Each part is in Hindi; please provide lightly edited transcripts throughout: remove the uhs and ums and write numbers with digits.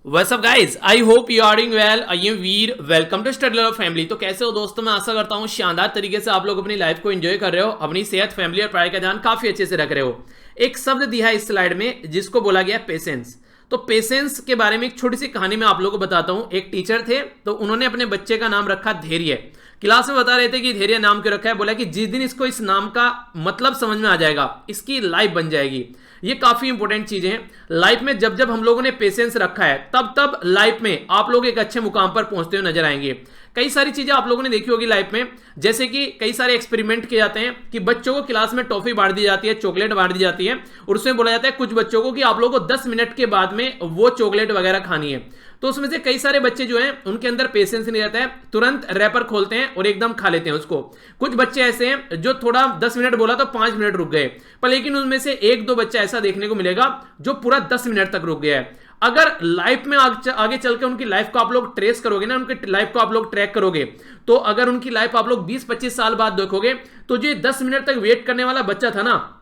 What's up guys, I hope you are doing well. I am Veer, welcome to Study Love Family. तो कैसे हो दोस्तों? मैं आशा करता हूँ शानदार तरीके से आप लोग अपनी लाइफ को एंजॉय कर रहे हो, अपनी सेहत, फैमिली और पढ़ाई का ध्यान काफी अच्छे से रख रहे हो। एक शब्द दिया है इस स्लाइड में जिसको बोला गया पेशेंस। तो पेशेंस के बारे में एक छोटी सी कहानी मैं आप लोगों को बताता हूँ। एक टीचर थे तो उन्होंने अपने बच्चे का नाम रखा धैर्य। क्लास में बता रहे थे कि धैर्य नाम क्यों रखा है। बोला कि जिस दिन इसको इस नाम का मतलब समझ में आ जाएगा इसकी लाइफ बन जाएगी। ये काफी इंपॉर्टेंट चीजें हैं लाइफ में। जब जब हम लोगों ने पेशेंस रखा है तब तब लाइफ में आप लोग एक अच्छे मुकाम पर पहुंचते हुए नजर आएंगे। कई सारी चीजें आप लोगों ने देखी होगी लाइफ में, जैसे कि कई सारे एक्सपेरिमेंट किए जाते हैं कि बच्चों को क्लास में टॉफी बांट दी जाती है, चॉकलेट बांट दी जाती है और उसमें बोला जाता है कुछ बच्चों को कि आप लोगों को 10 मिनट के बाद में वो चॉकलेट वगैरह खानी है। तो उसमें से कई सारे बच्चे जो हैं उनके अंदर पेशेंस नहीं रहता है, तुरंत रैपर खोलते हैं और एकदम खा लेते हैं उसको। कुछ बच्चे ऐसे हैं जो थोड़ा 10 मिनट बोला तो 5 मिनट रुक गए, पर लेकिन उनमें से एक दो बच्चा ऐसा देखने को मिलेगा जो पूरा 10 मिनट तक रुक गया है। अगर लाइफ में आगे चल के उनकी लाइफ को आप लोग ट्रेस करोगे ना, उनकी लाइफ को आप लोग ट्रैक करोगे, तो अगर उनकी लाइफ आप लोग 20-25 साल बाद देखोगे तो जो 10 मिनट तक वेट करने वाला बच्चा था ना,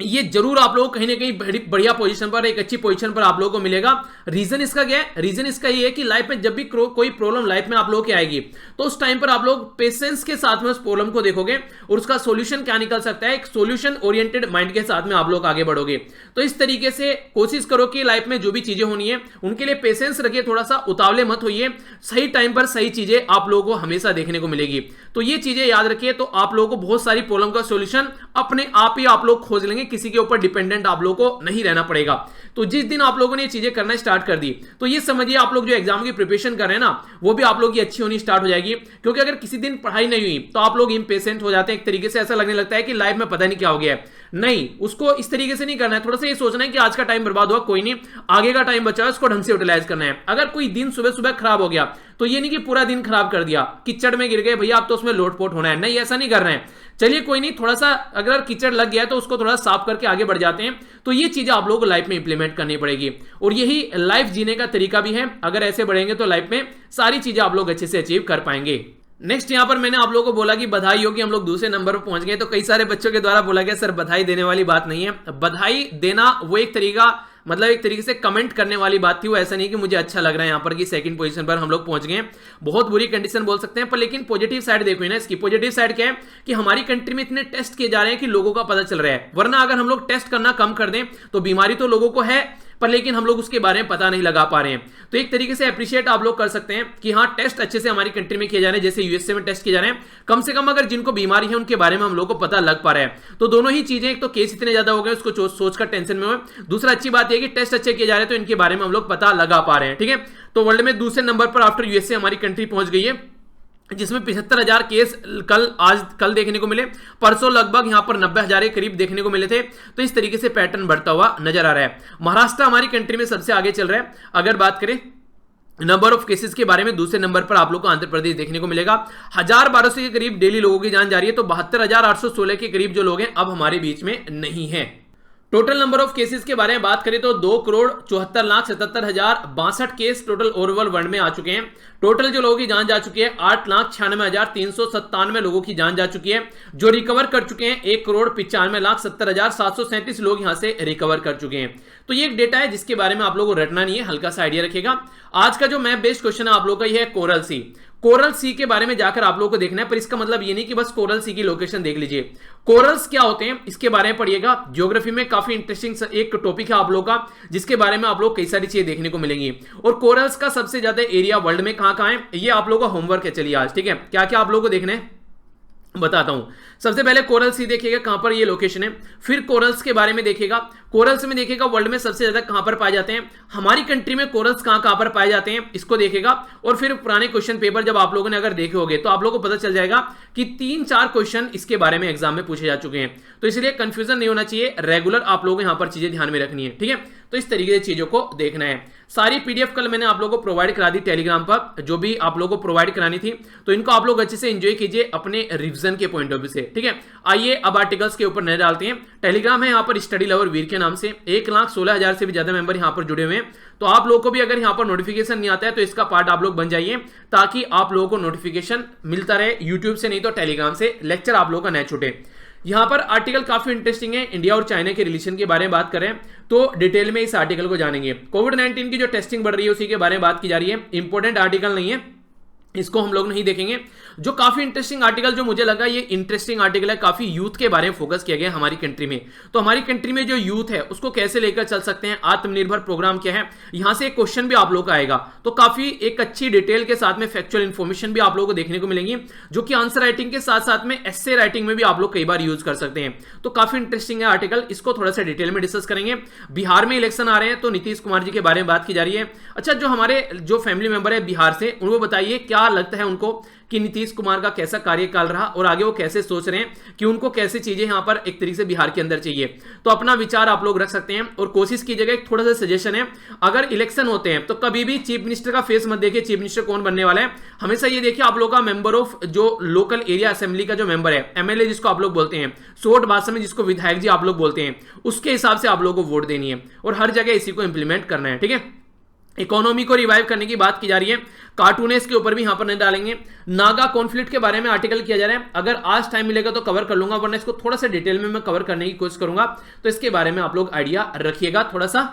ये जरूर आप लोगों को कहीं ना कहीं बढ़िया पोजीशन पर, एक अच्छी पोजीशन पर आप लोगों को मिलेगा। रीजन इसका क्या है? रीजन इसका ये है कि लाइफ में जब भी कोई प्रॉब्लम लाइफ में आप लोगों की आएगी तो उस टाइम पर आप लोग पेशेंस के साथ में उस प्रॉब्लम को देखोगे और उसका सॉल्यूशन क्या निकल सकता है, एक सॉल्यूशन ओरिएंटेड माइंड के साथ में आप लोग आगे बढ़ोगे। तो इस तरीके से कोशिश करो कि लाइफ में जो भी चीजें होनी है उनके लिए पेशेंस रखिए, थोड़ा सा उतावले मत होइए। सही टाइम पर सही चीजें आप लोगों को हमेशा देखने को मिलेगी। तो ये चीजें याद रखिए, तो आप लोगों को बहुत सारी प्रॉब्लम का सॉल्यूशन अपने आप ही आप लोग खोज लेंगे, किसी के ऊपर डिपेंडेंट आप लोगों को नहीं रहना पड़ेगा। तो जिस दिन आप लोगों ने ये चीजें करना स्टार्ट कर दी तो ये समझिए आप लोग जो एग्जाम की प्रिपरेशन कर रहे हैं ना, वो भी आप लोग की अच्छी होनी स्टार्ट हो जाएगी। क्योंकि अगर किसी दिन पढ़ाई नहीं हुई तो आप लोग इंपेशेंट हो जाते हैं, एक तरीके से ऐसा लगने लगता है कि लाइफ में पता नहीं क्या हो गया है। नहीं, उसको इस तरीके से नहीं करना है। थोड़ा सा ये सोचना है कि आज का टाइम बर्बाद हुआ, कोई नहीं, आगे का टाइम बचा है, उसको ढंग से यूटिलाइज करना है। अगर कोई दिन सुबह सुबह खराब हो गया तो ये नहीं कि पूरा दिन खराब कर दिया, कीचड़ में गिर गए भैया अब तो उसमें लोटपोट होना है, नहीं, ऐसा नहीं करना है। चलिए कोई नहीं, थोड़ा सा अगर कीचड़ लग गया तो उसको थोड़ा साफ करके आगे बढ़ जाते हैं। तो ये चीजें आप लोगों को लाइफ में इंप्लीमेंट करनी पड़ेगी और यही लाइफ जीने का तरीका भी है। अगर ऐसे बढ़ेंगे तो लाइफ में सारी चीजें आप लोग अच्छे से अचीव कर पाएंगे। नेक्स्ट यहां पर मैंने आप लोगों को बोला कि बधाई हो कि हम लोग दूसरे नंबर पर पहुंच गए। तो कई सारे बच्चों के द्वारा बोला गया सर बधाई देने वाली बात नहीं है। बधाई देना वो एक तरीका, मतलब एक तरीके से कमेंट करने वाली बात थी। वो ऐसा नहीं कि मुझे अच्छा लग रहा है यहाँ पर कि सेकंड पोजीशन पर हम लोग पहुंच गए, बहुत बुरी कंडीशन बोल सकते हैं। पर लेकिन पॉजिटिव साइड देखो ना इसकी। पॉजिटिव साइड क्या है कि हमारी कंट्री में इतने टेस्ट किए जा रहे हैं कि लोगों का पता चल रहा है। वरना अगर हम लोग टेस्ट करना कम कर दें तो बीमारी तो लोगों को है, पर लेकिन हम लोग उसके बारे में पता नहीं लगा पा रहे हैं। तो एक तरीके से अप्रिशिएट आप लोग कर सकते हैं कि हाँ, टेस्ट अच्छे से हमारी कंट्री में किए जा रहे हैं, जैसे यूएसए में टेस्ट किए जा रहे हैं। कम से कम अगर जिनको बीमारी है उनके बारे में हम लोग को पता लग पा रहा है। तो दोनों ही चीजें, एक तो केस इतने ज्यादा हो गए उसको सोचकर टेंशन में हो, दूसरा अच्छी बात यह कि टेस्ट अच्छे किए जा रहे हैं तो इनके बारे में हम लोग पता लगा पा रहे हैं। ठीक है, तो वर्ल्ड में दूसरे नंबर पर आफ्टर यूएसए हमारी कंट्री पहुंच गई है, जिसमें 75,000 केस कल देखने को मिले। परसों लगभग यहां पर 90,000 के करीब देखने को मिले थे। तो इस तरीके से पैटर्न बढ़ता हुआ नजर आ रहा है। महाराष्ट्र हमारी कंट्री में सबसे आगे चल रहा है। अगर बात करें नंबर ऑफ केसेस के बारे में, दूसरे नंबर पर आप लोग को आंध्र प्रदेश देखने को मिलेगा। 1,000-1,200 के करीब डेली लोगों की जान जा रही है। तो 72,816 के करीब जो लोग हैं अब हमारे बीच में नहीं है। टोटल नंबर ऑफ केसेस के बारे में बात करें तो 2,74,77,062 केस टोटल ओवरऑल वर्ल्ड में आ चुके हैं। टोटल जो लोगों की जान जा चुकी है 8,96,397 लोगों की जान जा चुकी है। जो रिकवर कर चुके हैं 1,95,70,737 लोग यहां से रिकवर कर चुके हैं। तो ये एक डेटा है जिसके बारे में आप लोगों को रटना नहीं है, हल्का सा आइडिया रखेगा। आज का जो मैप बेस्ड क्वेश्चन है आप लोगों का ये है कोरल सी। कोरल सी के बारे में जाकर आप लोगों को देखना है, पर इसका मतलब ये नहीं कि बस कोरल सी की लोकेशन देख लीजिए। कोरल्स क्या होते हैं इसके बारे में पढ़िएगा। ज्योग्राफी में काफी इंटरेस्टिंग एक टॉपिक है आप लोगों का, जिसके बारे में आप लोग कई सारी चीजें देखने को मिलेंगी। और कोरल्स का सबसे ज्यादा एरिया वर्ल्ड में कहां कहां है ये आप लोगों का होमवर्क है। चलिए आज, ठीक है, क्या क्या आप लोगों को देखना है बताता हूं। सबसे पहले कोरल सी देखिएगा कहां पर ये लोकेशन है। फिर कोरल्स के बारे में देखिएगा। कोरल्स में देखिएगा वर्ल्ड में सबसे ज्यादा कहां पर पाए जाते हैं, हमारी कंट्री में कोरल्स कहां कहां पर पाए जाते हैं इसको देखिएगा। और फिर पुराने क्वेश्चन पेपर जब आप लोगों ने अगर देखे होंगे तो आप लोगों को पता चल जाएगा कि 3-4 क्वेश्चन इसके बारे में एग्जाम में पूछे जा चुके हैं। तो इसलिए कंफ्यूजन नहीं होना चाहिए, रेगुलर आप लोगों को यहां पर चीजें ध्यान में रखनी है। ठीक है, तो इस तरीके से चीजों को देखना है। सारी पीडीएफ कल मैंने आप लोगों को प्रोवाइड करा दी टेलीग्राम पर, जो भी आप लोगों को प्रोवाइड करानी थी। तो इनको आप लोग अच्छे से एंजॉय कीजिए अपने रिवीजन के पॉइंट ऑफ व्यू से। ठीक है, आइए अब आर्टिकल्स के ऊपर नजर डालते हैं। टेलीग्राम है यहाँ पर स्टडी लवर वीर के नाम से, 1,16,000 से भी ज्यादा मेंबर यहाँ पर जुड़े हुए हैं। तो आप लोगों को भी अगर यहाँ पर नोटिफिकेशन नहीं आता है तो इसका पार्ट आप लोग बन जाइए, ताकि आप लोगों को नोटिफिकेशन मिलता रहे यूट्यूब से, नहीं तो टेलीग्राम से लेक्चर आप लोगों का नहीं छूटे। यहां पर आर्टिकल काफी इंटरेस्टिंग है, इंडिया और चाइना के रिलेशन के बारे में बात करें तो डिटेल में इस आर्टिकल को जानेंगे। कोविड-19 की जो टेस्टिंग बढ़ रही है उसी के बारे में बात की जा रही है। इंपॉर्टेंट आर्टिकल नहीं है, इसको हम लोग नहीं देखेंगे। जो काफी इंटरेस्टिंग आर्टिकल जो मुझे लगा ये इंटरेस्टिंग आर्टिकल है, काफी यूथ के बारे में फोकस किया गया हमारी कंट्री में। तो हमारी कंट्री में जो यूथ है उसको कैसे लेकर चल सकते हैं, आत्मनिर्भर प्रोग्राम क्या है, यहां से एक क्वेश्चन भी आप लोग का आएगा। तो काफी एक अच्छी डिटेल के साथ में फैक्चुअल इंफॉर्मेशन भी आप लोगों को देखने को मिलेंगी, जो कि आंसर राइटिंग के साथ साथ में एस्से राइटिंग में भी आप लोग कई बार यूज कर सकते हैं। तो काफी इंटरेस्टिंग है आर्टिकल, इसको थोड़ा सा डिटेल में डिस्कस करेंगे। बिहार में इलेक्शन आ रहे हैं तो नीतीश कुमार जी के बारे में बात की जा रही है। अच्छा, जो हमारे जो फैमिली मेंबर है बिहार से, उनको बताइए क्या लगता है उनको कि नीतीश कुमार का कैसा कार्यकाल रहा और आगे वो कैसे सोच रहे हैं कि उनको कैसे चीजें यहां पर एक तरीके से बिहार के अंदर चाहिए। तो अपना विचार आप लोग रख सकते हैं और कोशिश कीजिएगा। एक थोड़ा सा सजेशन है, अगर इलेक्शन होते हैं तो कभी भी चीफ मिनिस्टर का फेस मत देखिए, चीफ मिनिस्टर कौन बनने वाला है। हमेशा ये देखिए आप लोग का मेंबर ऑफ जो लोकल एरिया असेंबली का जो मेंबर है, एमएलए जिसको आप लोग बोलते हैं, शॉर्ट भाषा में जिसको विधायक जी आप लोग बोलते हैं, उसके हिसाब से आप लोगों को वोट देनी है और हर जगह इसी को इंप्लीमेंट करना है। ठीक है, इकोनॉमी को रिवाइव करने की बात की जा रही है, कार्टूनेस के ऊपर भी यहां पर नहीं डालेंगे। नागा कॉन्फ्लिक्ट के बारे में आर्टिकल किया जा रहा है, अगर आज टाइम मिलेगा तो कवर कर लूंगा, वरना इसको थोड़ा सा डिटेल में मैं कवर करने की कोशिश करूंगा। तो इसके बारे में आप लोग आइडिया रखिएगा थोड़ा सा।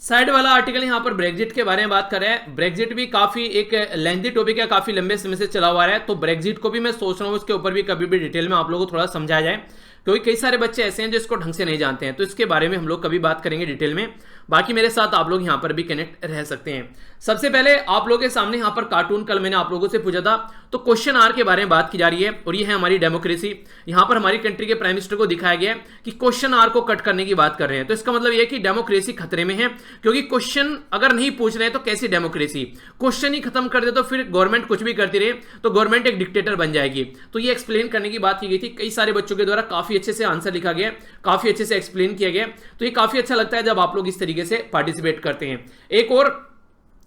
साइड वाला आर्टिकल यहां पर ब्रेग्जिट के बारे में बात कर रहे हैं। ब्रेग्जिट भी काफी एक लेंथी टॉपिक है, काफी लंबे समय से चला हुआ है, तो ब्रेग्जिट को भी मैं सोच रहा हूं उसके ऊपर भी कभी भी डिटेल में आप लोगों को थोड़ा समझाया जाए, क्योंकि कई सारे बच्चे ऐसे हैं जो इसको ढंग से नहीं जानते हैं। तो इसके बारे में हम लोग कभी बात करेंगे डिटेल में। बाकी मेरे साथ आप लोग यहां पर भी कनेक्ट रह सकते हैं। सबसे पहले आप लोगों के सामने यहां पर कार्टून कल मैंने आप लोगों से पूछा था, तो क्वेश्चन आर के बारे में बात की जा रही है और ये है हमारी डेमोक्रेसी। यहां पर हमारी कंट्री के प्राइम मिनिस्टर को दिखाया गया है कि क्वेश्चन आर को कट करने की बात कर रहे हैं। तो इसका मतलब यह कि डेमोक्रेसी खतरे में है, क्योंकि क्वेश्चन अगर नहीं पूछ रहे हैं तो कैसी डेमोक्रेसी, क्वेश्चन ही खत्म कर दे तो फिर गवर्नमेंट कुछ भी करती रहे तो गवर्नमेंट एक डिक्टेटर बन जाएगी। तो ये एक्सप्लेन करने की बात की गई थी, कई सारे बच्चों के द्वारा काफी अच्छे से आंसर लिखा गया, काफी अच्छे से एक्सप्लेन किया गया। तो ये काफी अच्छा लगता है जब आप लोग इस तरीके से पार्टिसिपेट करते हैं। एक और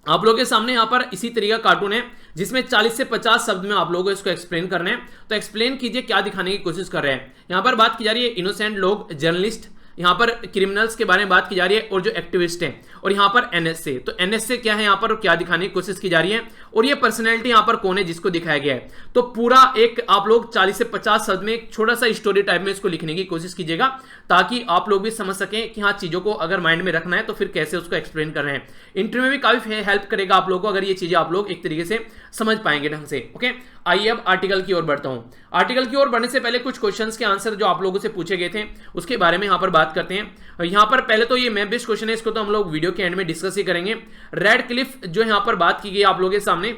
आप लोगों के सामने यहां पर इसी तरीका कार्टून है जिसमें 40 से 50 शब्द में आप लोगों को इसको एक्सप्लेन करना है। तो एक्सप्लेन कीजिए क्या दिखाने की कोशिश कर रहे हैं। यहां पर बात की जा रही है इनोसेंट लोग, जर्नलिस्ट, यहां पर क्रिमिनल्स के बारे में बात की जा रही है और जो एक्टिविस्ट हैं, और यहां पर एनएसए। तो एनएसए क्या है यहां पर, क्या दिखाने की कोशिश की जा रही है और ये पर्सनैलिटी यहां पर कौन है जिसको दिखाया गया है। तो पूरा एक आप लोग 40 से 50 शब्द में एक छोटा सा स्टोरी टाइप में इसको लिखने की कोशिश कीजिएगा, ताकि आप लोग भी समझ सकें कि हाँ चीजों को अगर माइंड में रखना है तो फिर कैसे उसको एक्सप्लेन कर रहे हैं। इंटरव्यू में भी काफी हेल्प करेगा आप लोगों को अगर ये चीजें आप लोग एक तरीके से समझ पाएंगे ढंग से। ओके, आइए अब आर्टिकल की ओर बढ़ता हूं। आर्टिकल की ओर बढ़ने से पहले कुछ क्वेश्चंस के आंसर जो आप लोगों से पूछे गए थे उसके बारे में यहां पर बात करते हैं। यहां पर पहले तो ये मैप बेस्ड क्वेश्चन है, इसको तो हम लोग वीडियो के एंड में डिस्कस ही करेंगे। रेड क्लिफ जो यहां पर बात की गई आप लोगों के सामने,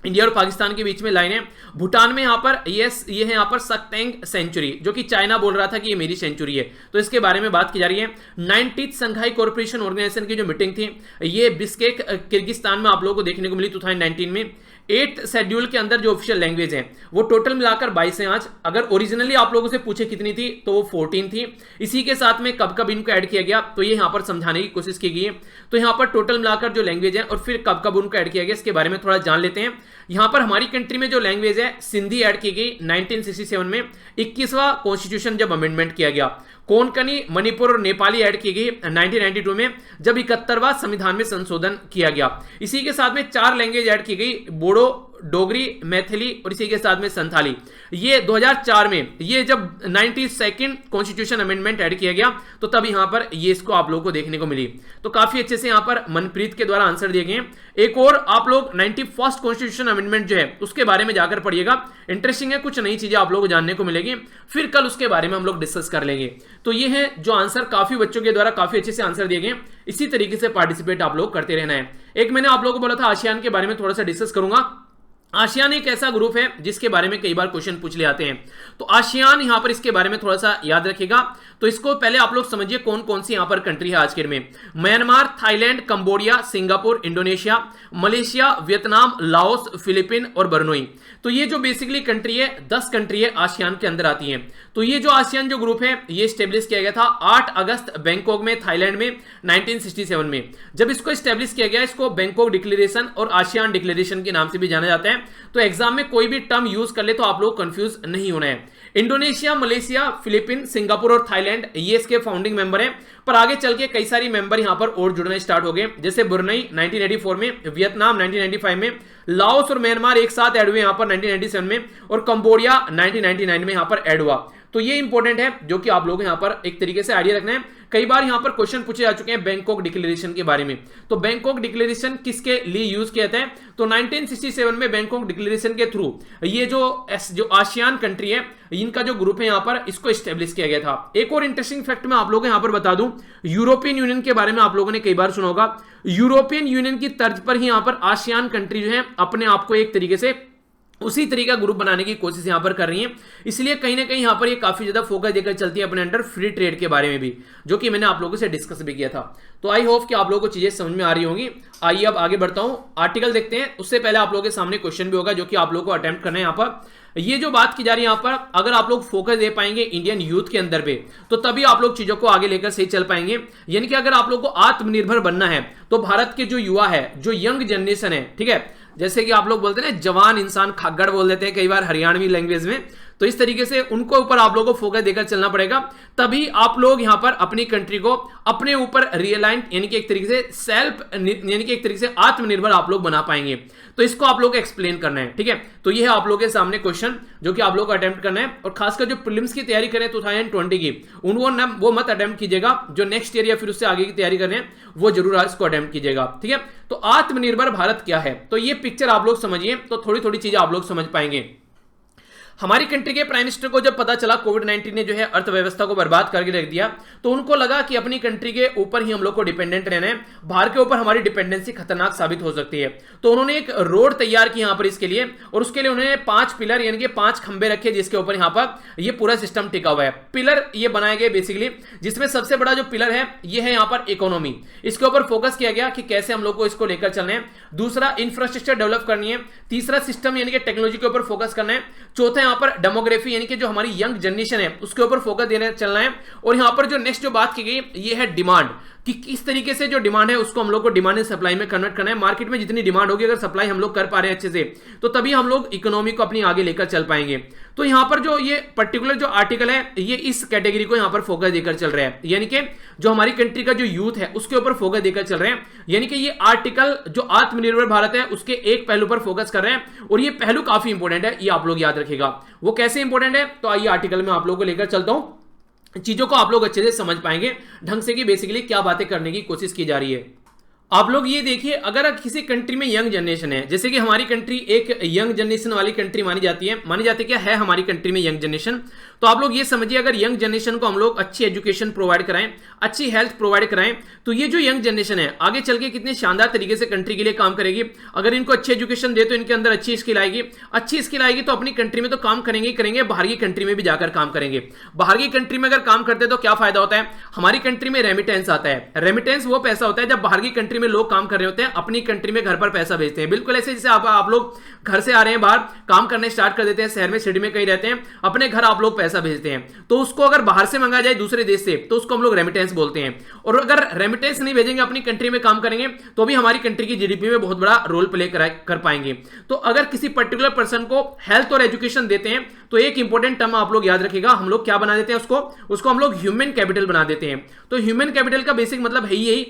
इंडिया और पाकिस्तान के बीच में लाइन है। भूटान में यहां पर ये है यहां पर सक्टेंग सेंचुरी, जो कि चाइना बोल रहा था कि ये मेरी सेंचुरी है, तो इसके बारे में बात की जा रही है। 90th संघाई कॉर्पोरेशन ऑर्गेनाइजेशन की जो मीटिंग थी ये बिश्केक किर्गिस्तान में आप लोगों को देखने को मिली 2019 में। 8th शेड्यूल के अंदर जो ऑफिशियल लैंग्वेज है वो टोटल मिलाकर 22 है आज। अगर ओरिजिनली आप लोगों से पूछे कितनी थी तो वो 14 थी। इसी के साथ में कब कब इनको ऐड किया गया तो ये यहां पर समझाने की कोशिश की गई है। तो यहां पर टोटल मिलाकर जो लैंग्वेज है और फिर कब कब उनको ऐड किया गया इसके बारे में थोड़ा जान लेते हैं। यहां पर हमारी कंट्री में जो लैंग्वेज है सिंधी ऐड की गई 1967 में, 21वां कॉन्स्टिट्यूशन जब अमेंडमेंट किया गया। कोंकणी, मणिपुर और नेपाली ऐड की गई 1992 में जब 71वां संविधान में संशोधन किया गया। इसी के साथ में 4 लैंग्वेज ऐड की गई, बोडो, डोगरी, मैथिली और इसी के साथ में संथाली। ये 2004 में ये जब 92nd कॉन्स्टिट्यूशन अमेंडमेंट ऐड किया गया तो तब यहां पर ये इसको आप लोगों को देखने को मिली। तो काफी अच्छे से यहां पर मनप्रीत के द्वारा आंसर दिए गए। एक और आप लोग 91st कॉन्स्टिट्यूशन अमेंडमेंट जो है उसके बारे में जाकर पढ़िएगा, इंटरेस्टिंग है, कुछ नई चीजें आप लोगों को जानने को मिलेगी। फिर कल उसके बारे में हम लोग डिस्कस कर लेंगे। तो ये है जो आंसर काफी बच्चों के द्वारा काफी अच्छे से आंसर दिए गए। इसी तरीके से पार्टिसिपेट आप लोग करते रहना है। एक मैंने आप लोगों को बोला था आसियान के बारे में थोड़ा सा डिस्कस करूंगा। आसियान एक ऐसा ग्रुप है जिसके बारे में कई बार क्वेश्चन पूछ ले आते हैं, तो आसियान यहां पर इसके बारे में थोड़ा सा याद रखिएगा। तो इसको पहले आप लोग समझिए कौन कौन सी यहां पर कंट्री है आज के में। Myanmar, Thailand, Cambodia, Singapore, Indonesia, Malaysia, Vietnam, Laos, Philippine और बर्नोई। तो ये जो बेसिकली कंट्री है 10 कंट्री है आसियान के अंदर आती हैं। तो ये जो आसियान जो ग्रुप है ये स्टेब्लिश किया गया था 8 अगस्त बैंकॉक में, थाईलैंड में 1967 में। जब इसको स्टेब्लिश किया गया, इसको बैंकॉक डिक्लेरेशन और आसियान डिक्लेरेशन के नाम से भी जाना जाता है। तो एग्जाम में कोई भी टर्म यूज कर ले तो आप लोग कंफ्यूज नहीं होना है। इंडोनेशिया, मलेशिया, फिलीपीन, सिंगापुर और थाईलैंड ये इसके फाउंडिंग मेंबर हैं, पर आगे चल के कई सारी मेंबर यहां पर और जुड़ना स्टार्ट हो गए, जैसे ब्रुनेई 1984 में, वियतनाम 1995 में, लाओस और म्यांमार एक साथ ऐड हुए यहां पर 1997 में और कंबोडिया 1999 में यहां पर ऐड हुआ। तो ये इंपॉर्टेंट है जो कि आप लोग यहां पर एक तरीके से आइडिया रखना है। कई बार यहां पर क्वेश्चन पूछे जा चुके हैं बैंकॉक डिक्लेरेशन के बारे में। तो बैंकॉक डिक्लेरेशन किसके लिए यूज किया था? तो 1967 में बैंकॉक डिक्लेरेशन के थ्रू ये जो आसियान कंट्री है, इनका जो ग्रुप है यहां पर, इसको स्टेब्लिश किया गया था। एक और इंटरेस्टिंग फैक्ट मैं आप लोगों को यहां पर बता दूं, यूरोपियन यूनियन के बारे में आप लोगों ने कई बार सुना होगा। यूरोपियन यूनियन की तर्ज पर ही यहां पर आसियान कंट्री जो है अपने आप को एक तरीके से उसी तरीका ग्रुप बनाने की कोशिश यहां पर कर रही है। इसलिए कहीं ना कहीं यहां पर ये काफी ज्यादा फोकस देकर चलती है अपने अंडर फ्री ट्रेड के बारे में भी, जो कि मैंने आप लोगों से डिस्कस भी किया था। तो आई होप कि आप लोगों को चीजें समझ में आ रही होंगी। आइए अब आगे बढ़ता हूं, आर्टिकल देखते हैं। उससे पहले आप लोगों के सामने क्वेश्चन भी होगा जो कि आप लोगों को अटेम्प्ट करना है। यहां पर ये जो बात की जा रही है यहां पर, अगर आप लोग फोकस दे पाएंगे इंडियन यूथ के अंदर पे, तो तभी आप लोग चीजों को आगे लेकर सही चल पाएंगे। यानी कि अगर आप लोग को आत्मनिर्भर बनना है तो भारत के जो युवा है, जो यंग जनरेशन है, ठीक है, जैसे कि आप लोग बोलते हैं ना जवान इंसान, खग्गड़ बोल देते हैं कई बार हरियाणवी लैंग्वेज में, तो इस तरीके से उनको ऊपर आप लोगों को फोकस देकर चलना पड़ेगा। तभी आप लोग यहां पर अपनी कंट्री को अपने ऊपर रियलाइंट यानी कि एक तरीके से सेल्फ यानी कि एक तरीके से आत्मनिर्भर आप लोग बना पाएंगे। तो इसको आप लोग को एक्सप्लेन करना है, ठीक है। तो ये है आप लोगों के सामने क्वेश्चन जो कि आप लोग को अटेम्प्ट करना है। और खासकर जो प्रीलिम्स की तैयारी करें 2020 की, वो मत अटेम्प्ट कीजिएगा। जो नेक्स्ट ईयर या फिर उससे आगे की तैयारी कर रहे हैं वो जरूर इसको अटेम्प्ट कीजिएगा, ठीक है। तो आत्मनिर्भर भारत क्या है, तो ये पिक्चर आप लोग समझिए तो थोड़ी थोड़ी चीजें आप लोग समझ पाएंगे। हमारी कंट्री के प्राइम मिनिस्टर को जब पता चला कोविड-19 ने जो है अर्थव्यवस्था को बर्बाद करके रख दिया, तो उनको लगा कि अपनी कंट्री के ऊपर ही हम लोग को डिपेंडेंट रहना है, बाहर के ऊपर हमारी डिपेंडेंसी खतरनाक साबित हो सकती है। तो उन्होंने एक रोड तैयार की यहां पर इसके लिए, और उसके लिए उन्होंने 5 पिलर यानी कि 5 खंबे रखे जिसके ऊपर यहां पर ये पूरा सिस्टम टिका हुआ है। पिलर ये बनाए गए बेसिकली, जिसमें सबसे बड़ा जो पिलर है ये है यहां पर इकोनॉमी। इसके ऊपर फोकस किया गया कि कैसे हम लोग को इसको लेकर चलना है। दूसरा, इंफ्रास्ट्रक्चर डेवलप करनी है। तीसरा, सिस्टम यानी कि टेक्नोलॉजी के ऊपर फोकस करना है। चौथा, यहां पर डेमोग्राफी यानी कि जो हमारी यंग जनरेशन है उसके ऊपर फोकस देने चलना है। और यहां पर जो नेक्स्ट जो बात की गई ये है डिमांड, कि किस तरीके से जो डिमांड है उसको हम लोग को डिमांड एंड सप्लाई में कन्वर्ट करना है। मार्केट में जितनी डिमांड होगी, अगर सप्लाई हम लोग कर पा रहे हैं अच्छे से, तो तभी हम लोग इकोनॉमी को अपनी आगे लेकर चल पाएंगे। तो यहां पर जो ये पर्टिकुलर जो आर्टिकल है ये इस कैटेगरी को यहां पर फोकस देकर चल रहा है, यानी कि जो हमारी कंट्री का जो यूथ है उसके ऊपर फोकस देकर चल रहे हैं। यानी कि ये आर्टिकल जो आत्मनिर्भर भारत है उसके एक पहलू पर फोकस कर रहे हैं, और ये पहलू काफी इंपॉर्टेंट है, ये आप लोग याद रखिएगा। वो कैसे इंपॉर्टेंट है, तो आइए आर्टिकल में आप लोगों को लेकर चलता हूं, चीजों को आप लोग अच्छे से समझ पाएंगे ढंग से कि बेसिकली क्या बातें करने की कोशिश की जा रही है। आप लोग ये देखिए, अगर किसी कंट्री में यंग जनरेशन है, जैसे कि हमारी कंट्री एक यंग जनरेशन वाली कंट्री मानी जाती है क्या है हमारी कंट्री में यंग जनरेशन, तो आप लोग ये समझिए अगर यंग जनरेशन को हम लोग अच्छी एजुकेशन प्रोवाइड कराएं, अच्छी हेल्थ प्रोवाइड कराएं, तो ये जो यंग जनरेशन है आगे चल के कितने शानदार तरीके से कंट्री के लिए काम करेगी। अगर इनको अच्छी एजुकेशन दे तो इनके अंदर अच्छी स्किल आएगी, अच्छी स्किल आएगी तो अपनी कंट्री में तो काम करेंगे ही करेंगे, बाहर की कंट्री में भी जाकर काम करेंगे। बाहर की कंट्री में अगर काम करते हैं तो क्या फायदा होता है, हमारी कंट्री में रेमिटेंस आता है। रेमिटेंस वो पैसा होता है जब बाहर की कंट्री में लोग काम कर रहे होते हैं, अपनी कंट्री में घर पर पैसा भेजते हैं। बिल्कुल ऐसे जैसे आप लोग घर से आ रहे हैं, बाहर काम करने स्टार्ट कर देते हैं, शहर में सिटी में कहीं रहते हैं, अपने घर आप लोग पैसा भेजते हैं, तो उसको अगर बाहर से मंगाया जाए दूसरे देश से तो उसको हम लोग रेमिटेंस बोलते हैं। और अगर रेमिटेंस नहीं भेजेंगे, अपनी कंट्री में काम करेंगे, तो भी हमारी कंट्री की जीडीपी में बहुत बड़ा रोल प्ले कर पाएंगे। तो अगर किसी पर्टिकुलर पर्सन को हेल्थ और एजुकेशन देते हैं तो एक इंपॉर्टेंट टर्म आप लोग याद रखिएगा, हम लोग क्या बना देते हैं उसको हम लोग ह्यूमन कैपिटल बना देते हैं। तो ह्यूमन कैपिटल का बेसिक मतलब है यही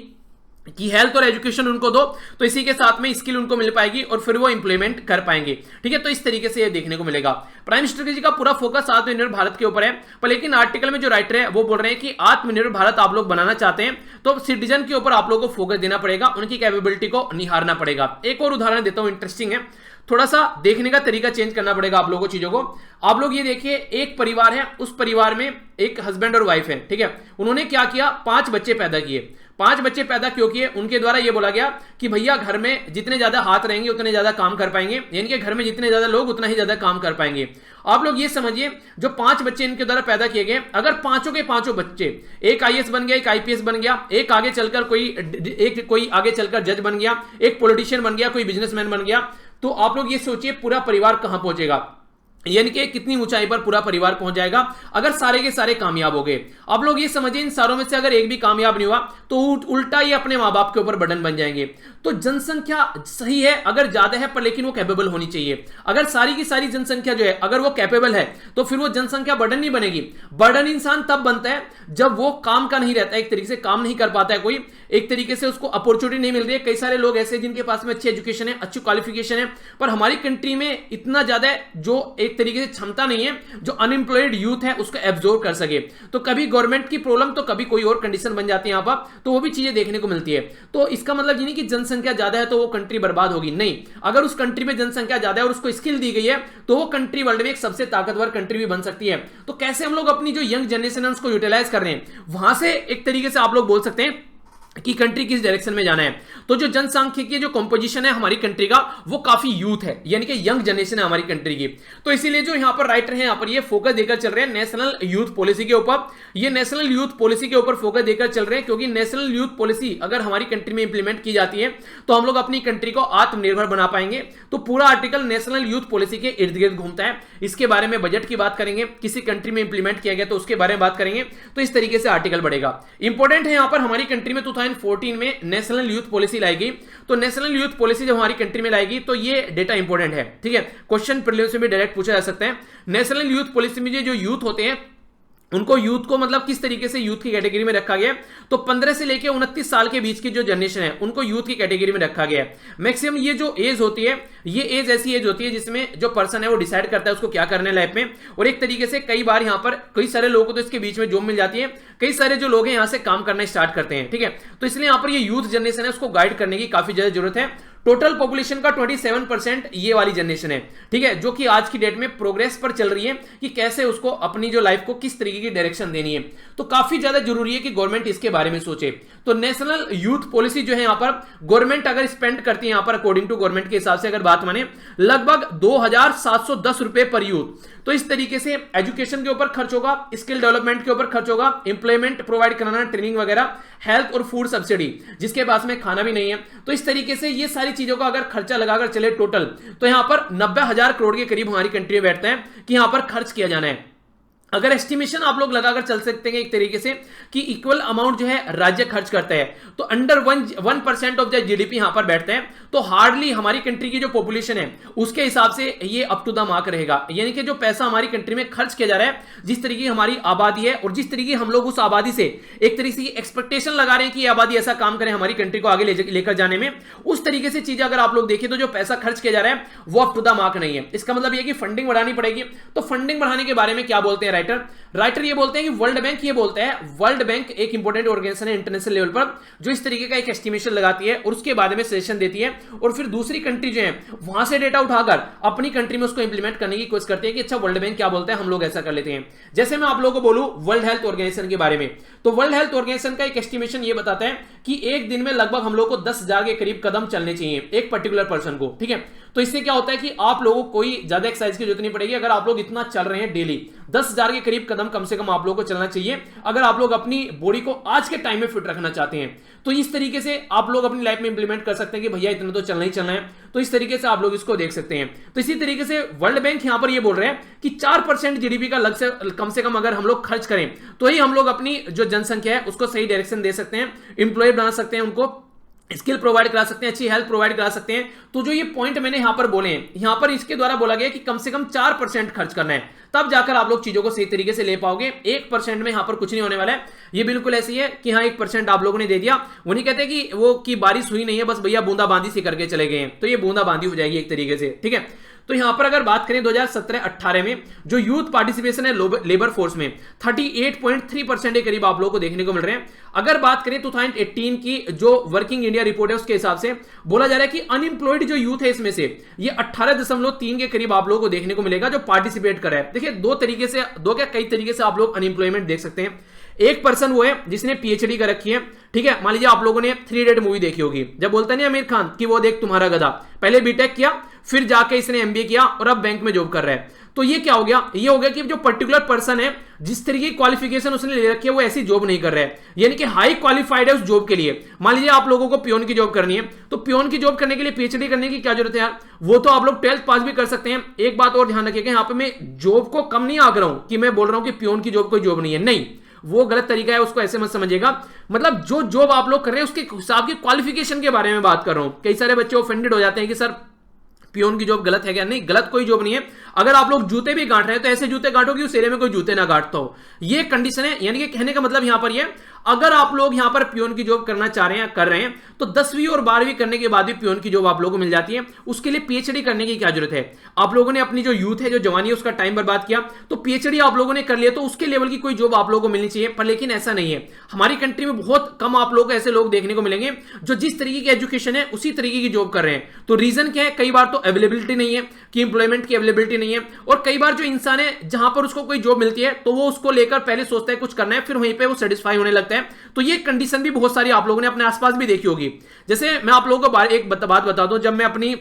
कि हेल्थ और एजुकेशन उनको दो तो इसी के साथ में स्किल उनको मिल पाएगी और फिर वो इंप्लीमेंट कर पाएंगे, ठीक है। तो इस तरीके से ये देखने को मिलेगा। प्राइम मिनिस्टर जी का पूरा फोकस आत्मनिर्भर भारत के ऊपर है, पर लेकिन आर्टिकल में जो राइटर है वो बोल रहे हैं कि आत्मनिर्भर भारत आप लोग बनाना चाहते हैं तो सिटीजन के ऊपर आप लोग को फोकस देना पड़ेगा, उनकी कैपेबिलिटी को निहारना पड़ेगा। एक और उदाहरण देता हूं, इंटरेस्टिंग है, थोड़ा सा देखने का तरीका चेंज करना पड़ेगा आप लोगों को चीजों को। आप लोग ये देखिए, एक परिवार है, उस परिवार में एक हस्बैंड और वाइफ है, ठीक है। उन्होंने क्या किया, 5 बच्चे पैदा किए। 5 बच्चे पैदा क्यों किए, उनके द्वारा ये बोला गया कि भैया घर में जितने ज्यादा हाथ रहेंगे उतने ज्यादा काम कर पाएंगे, यानी कि घर में जितने ज्यादा लोग उतना ही ज्यादा काम कर पाएंगे। आप लोग ये समझिए, जो 5 बच्चे इनके द्वारा पैदा किए गए, अगर पांचों के पांचों बच्चे, एक आईएएस बन गया, एक आईपीएस बन गया, एक आगे चलकर कोई आगे चलकर जज बन गया, एक पॉलिटिशियन बन गया, कोई बिजनेसमैन बन गया, तो आप लोग ये सोचिए पूरा परिवार कहां पहुंचेगा, यानी कि कितनी ऊंचाई पर पूरा परिवार पहुंच जाएगा अगर सारे के सारे कामयाब हो गए। आप लोग ये समझिए, इन सारों में से अगर एक भी कामयाब नहीं हुआ तो उल्टा ही अपने मां बाप के ऊपर बर्डन बन जाएंगे। तो जनसंख्या सही है अगर ज्यादा है, पर लेकिन वो कैपेबल होनी चाहिए। अगर सारी की सारी जनसंख्या जो है अगर वो कैपेबल है तो फिर वो जनसंख्या बर्डन नहीं बनेगी। बर्डन इंसान तब बनता है जब वो काम का नहीं रहता है, एक तरीके से काम नहीं कर पाता है कोई, एक तरीके से उसको अपॉर्चुनिटी नहीं मिल रही है। कई सारे लोग ऐसे जिनके पास में अच्छी एजुकेशन है, अच्छी क्वालिफिकेशन है, पर हमारी कंट्री में इतना ज्यादा जो एक तरीके से क्षमता नहीं है जो अनएम्प्लॉयड यूथ है उसको एब्जॉर्ब कर सके। तो कभी गवर्नमेंट की प्रॉब्लम तो कभी कोई और कंडीशन बन जाती है यहां पर, तो वो भी चीजें देखने को मिलती है। तो इसका मतलब ये नहीं कि जनसंख्या ज्यादा है तो वो कंट्री बर्बाद होगी, नहीं। अगर उस कंट्री में जनसंख्या ज्यादा है और उसको स्किल दी गई है तो वो कंट्री वर्ल्ड में एक सबसे ताकतवर कंट्री भी बन सकती है। तो कैसे हम लोग अपनी जो यंग जनरेशन है उसको यूटिलाइज कर रहे हैं, वहां से एक तरीके से आप लोग बोल सकते हैं कि कंट्री किस डायरेक्शन में जाना है। तो जो जनसांख्यिकी जो कंपोजिशन है हमारी कंट्री का वो काफी यूथ है, यानी कि यंग जनरेशन है हमारी कंट्री की। तो इसीलिए जो यहां पर राइटर है, यहां पर ये फोकस देकर चल रहे हैं नेशनल यूथ पॉलिसी के ऊपर। ये नेशनल यूथ पॉलिसी के ऊपर फोकस देकर चल रहे हैं, क्योंकि नेशनल यूथ पॉलिसी अगर हमारी कंट्री में इंप्लीमेंट की जाती है तो हम लोग अपनी कंट्री को आत्मनिर्भर बना पाएंगे। तो पूरा आर्टिकल नेशनल यूथ पॉलिसी के इर्द गिर्द घूमता है। इसके बारे में बजट की बात करेंगे, किसी कंट्री में इंप्लीमेंट किया गया तो उसके बारे में बात करेंगे। तो इस तरीके से आर्टिकल बढ़ेगा। इंपॉर्टेंट है यहां पर हमारी कंट्री में 2014 में नेशनल यूथ पॉलिसी लाएगी। तो नेशनल यूथ पॉलिसी जब हमारी कंट्री में लाएगी तो ये डेटा इंपॉर्टेंट है, ठीक है। क्वेश्चन प्रीलिम्स में भी डायरेक्ट पूछा जा सकता है। नेशनल यूथ पॉलिसी में जो यूथ होते हैं उनको यूथ को मतलब किस तरीके से यूथ की कैटेगरी में रखा गया है, तो 15 से लेकर 29 साल के बीच की जो जनरेशन है उनको यूथ की कैटेगरी में रखा गया है। मैक्सिमम ये जो एज होती है, ये एज ऐसी एज होती है जिसमें जो पर्सन है वो डिसाइड करता है उसको क्या करना है लाइफ में। और एक तरीके से कई बार यहाँ पर कई सारे लोगों को तो इसके बीच में जॉब मिल जाती है, कई सारे जो लोग हैं यहाँ से काम करना स्टार्ट करते हैं, ठीक है। तो इसलिए यहाँ पर ये यूथ जनरेशन है उसको गाइड करने की काफी ज्यादा जरूरत है। टोटल पॉपुलेशन का 27% ये वाली जनरेशन है, ठीक है, जो कि आज की डेट में प्रोग्रेस पर चल रही है कि कैसे उसको अपनी जो लाइफ को किस तरीके की डायरेक्शन देनी है। तो काफी ज्यादा जरूरी है कि गवर्नमेंट इसके बारे में सोचे। तो नेशनल यूथ पॉलिसी जो है यहाँ पर गवर्नमेंट अगर स्पेंड करती है यहाँ पर अकॉर्डिंग टू गवर्नमेंट के हिसाब से अगर बात माने लगभग 2710 रुपए पर यूथ। तो इस तरीके से एजुकेशन के ऊपर खर्च होगा, स्किल डेवलपमेंट के ऊपर खर्च होगा, एम्प्लॉयमेंट प्रोवाइड कराना, ट्रेनिंग वगैरह, हेल्थ और फूड सब्सिडी, जिसके पास में खाना भी नहीं है। तो इस तरीके से ये सारी चीजों का अगर खर्चा लगाकर चले टोटल, तो यहां पर 90,000 करोड़ के करीब हमारी कंट्री में बैठते हैं कि यहां पर खर्च किया जाना है। अगर एस्टिमेशन आप लोग लगाकर चल सकते हैं एक तरीके से कि इक्वल अमाउंट जो है राज्य खर्च करता है, तो अंडर 1% ऑफ द जीडीपी यहां पर बैठते हैं। तो हार्डली हमारी कंट्री की जो पॉपुलेशन है उसके हिसाब से ये अप टू द मार्क रहेगा, यानी कि जो पैसा हमारी कंट्री में खर्च किया जा रहा है, जिस तरीके की हमारी आबादी है और जिस तरीके हम लोग उस आबादी से एक तरीके से एक्सपेक्टेशन लगा रहे हैं कि ये आबादी ऐसा काम करे हमारी कंट्री को आगे लेकर जाने में, उस तरीके से चीजें अगर आप लोग देखें तो जो पैसा खर्च किया जा रहा है वो अप टू द मार्क नहीं है। इसका मतलब ये कि फंडिंग बढ़ानी पड़ेगी। तो फंडिंग बढ़ाने के बारे में क्या बोलते हैं राइटर ये बोलते हैं कि वर्ल्ड बैंक ये बोलता है, वर्ल्ड बैंक एक इंपॉर्टेंट ऑर्गेनाइजेशन है इंटरनेशनल लेवल पर जो इस तरीके का एक एस्टिमेशन लगाती है और उसके बारे में सजेशन देती है, और फिर दूसरी कंट्री जो है वहां से डेटा उठाकर अपनी कंट्री में उसको इंप्लीमेंट करने की कोशिश करते हैं कि अच्छा वर्ल्ड बैंक क्या बोलता है, हम लोग ऐसा कर लेते हैं। जैसे मैं आप लोगों को बोलूं वर्ल्ड हेल्थ ऑर्गेनाइजेशन के बारे में, तो वर्ल्ड हेल्थ ऑर्गेनाइजेशन का एक एस्टिमेशन ये बताता है कि एक दिन में लगभग हम लोग को 10,000 के करीब कदम चलने चाहिए एक पर्टिकुलर पर्सन को, ठीक है। तो इससे क्या होता है कि आप लोगों को कोई ज्यादा एक्सरसाइज की जरूरत नहीं पड़ेगी। अगर आप लोग इतना चल रहे हैं डेली 10,000 के करीब कदम कम से कम आप लोगों को चलना चाहिए, अगर आप लोग अपनी बॉडी को आज के टाइम में फिट रखना चाहते हैं। तो इस तरीके से आप लोग अपनी लाइफ में इंप्लीमेंट कर सकते हैं कि भैया इतना तो चलना ही चलना है। तो इस तरीके से आप लोग इसको देख सकते हैं। तो इसी तरीके से वर्ल्ड बैंक यहां पर ये बोल रहे हैं कि 4% जीडीपी का कम से कम अगर हम लोग खर्च करें तो ही हम लोग अपनी जो जनसंख्या है उसको सही डायरेक्शन दे सकते हैं, इंप्लॉय बना सकते हैं, उनको स्किल प्रोवाइड करा सकते हैं, अच्छी हेल्थ प्रोवाइड करा सकते हैं। तो जो ये पॉइंट मैंने यहां पर बोले हैं, यहां पर इसके द्वारा बोला गया कि कम से कम 4% खर्च करना है, तब जाकर आप लोग चीजों को सही तरीके से ले पाओगे। 1% में यहां पर कुछ नहीं होने वाला है। ये बिल्कुल ऐसी है कि हाँ 1% आप लोगों ने दे दिया, वो नहीं कहते कि वो की बारिश हुई नहीं है, बस भैया बूंदाबांदी सी करके चले गए हैं, तो ये बूंदाबांदी हो जाएगी एक तरीके से, ठीक है। तो यहां पर अगर बात करें 2017-18 में जो यूथ पार्टिसिपेशन है लेबर फोर्स में 38.3% के करीब आप लोगों को देखने को मिल रहे हैं। अगर बात करें 2018 की जो वर्किंग इंडिया रिपोर्ट है उसके हिसाब से बोला जा रहा है कि अनएम्प्लॉयड जो यूथ है इसमें से ये 18.3 के करीब आप लोगों को देखने को मिलेगा जो पार्टिसिपेट कर रहा है। देखिए दो तरीके से, दो क्या कई तरीके से आप लोग अनएम्प्लॉयमेंट देख सकते हैं। एक पर्सन वो है जिसने पीएचडी कर रखी है, ठीक है। मान लीजिए आप लोगों ने 3 इडियट मूवी देखी होगी, जब बोलता नहीं आमिर खान कि वो देख तुम्हारा गधा, पहले बीटेक किया फिर जाके इसने एमबीए किया और अब बैंक में जॉब कर रहा है। तो ये क्या हो गया, ये हो गया कि जो पर्टिकुलर पर्सन है जिस तरीके की क्वालिफिकेशन उसने ले रखी है वो ऐसी जॉब नहीं कर रहा है, यानी कि हाई क्वालिफाइड है उस जॉब के लिए। मान लीजिए आप लोगों को पियोन की जॉब करनी है, तो पियोन की जॉब करने के लिए पीएचडी करने की क्या जरूरत है यार, वो तो आप लोग 12th पास भी कर सकते हैं। एक बात और ध्यान रखिएगा, यहाँ पे मैं जॉब को कम नहीं आंक रहा हूं कि मैं बोल रहा हूं कि पियोन की जॉब कोई जॉब नहीं है, नहीं, वो गलत तरीका है, उसको ऐसे मत समझिएगा। मतलब जो जॉब आप लोग कर रहे हैं उसके हिसाब की क्वालिफिकेशन के बारे में बात कर रहा हूं। कई सारे बच्चे ऑफेंडेड हो जाते हैं कि सर पियोन की जॉब गलत है क्या? नहीं, गलत कोई जॉब नहीं है। अगर आप लोग जूते भी गांठ रहे हैं तो ऐसे जूते गांठो कि उस एरिया में कोई जूते ना गांठता हो, ये कंडीशन है। यानी कि कहने का मतलब यहां पर ये, अगर आप लोग यहां पर पियोन की जॉब करना चाह रहे हैं, कर रहे हैं, तो 10वीं और 12वीं करने के बाद भी पियोन की जॉब आप लोगों को मिल जाती है। उसके लिए पीएचडी करने की क्या जरूरत है? आप लोगों ने अपनी जो यूथ है, जो जवानी है, उसका टाइम बर्बाद किया, तो पीएचडी आप लोगों ने कर लिया, तो उसके लेवल की कोई जॉब आप लोगों को मिलनी चाहिए। पर लेकिन ऐसा नहीं है, हमारी कंट्री में बहुत कम आप लोग ऐसे लोग देखने को मिलेंगे जो जिस तरीके की एजुकेशन है उसी तरीके की जॉब कर रहे हैं। तो रीजन क्या है? कई बार तो अवेलेबिलिटी नहीं है, कि एम्प्लॉयमेंट की अवेलेबिलिटी नहीं है, और कई बार जो इंसान है जहां पर उसको कोई जॉब मिलती है तो वो उसको लेकर पहले सोचता है कुछ करना है, फिर वहीं पे वो सेटिस्फाई होने लगता है। तो ये कंडीशन भी बहुत सारी आप लोगों ने अपने आसपास भी देखी होगी। जैसे मैं आप लोगों को एक बात बता दूं, जब मैं अपनी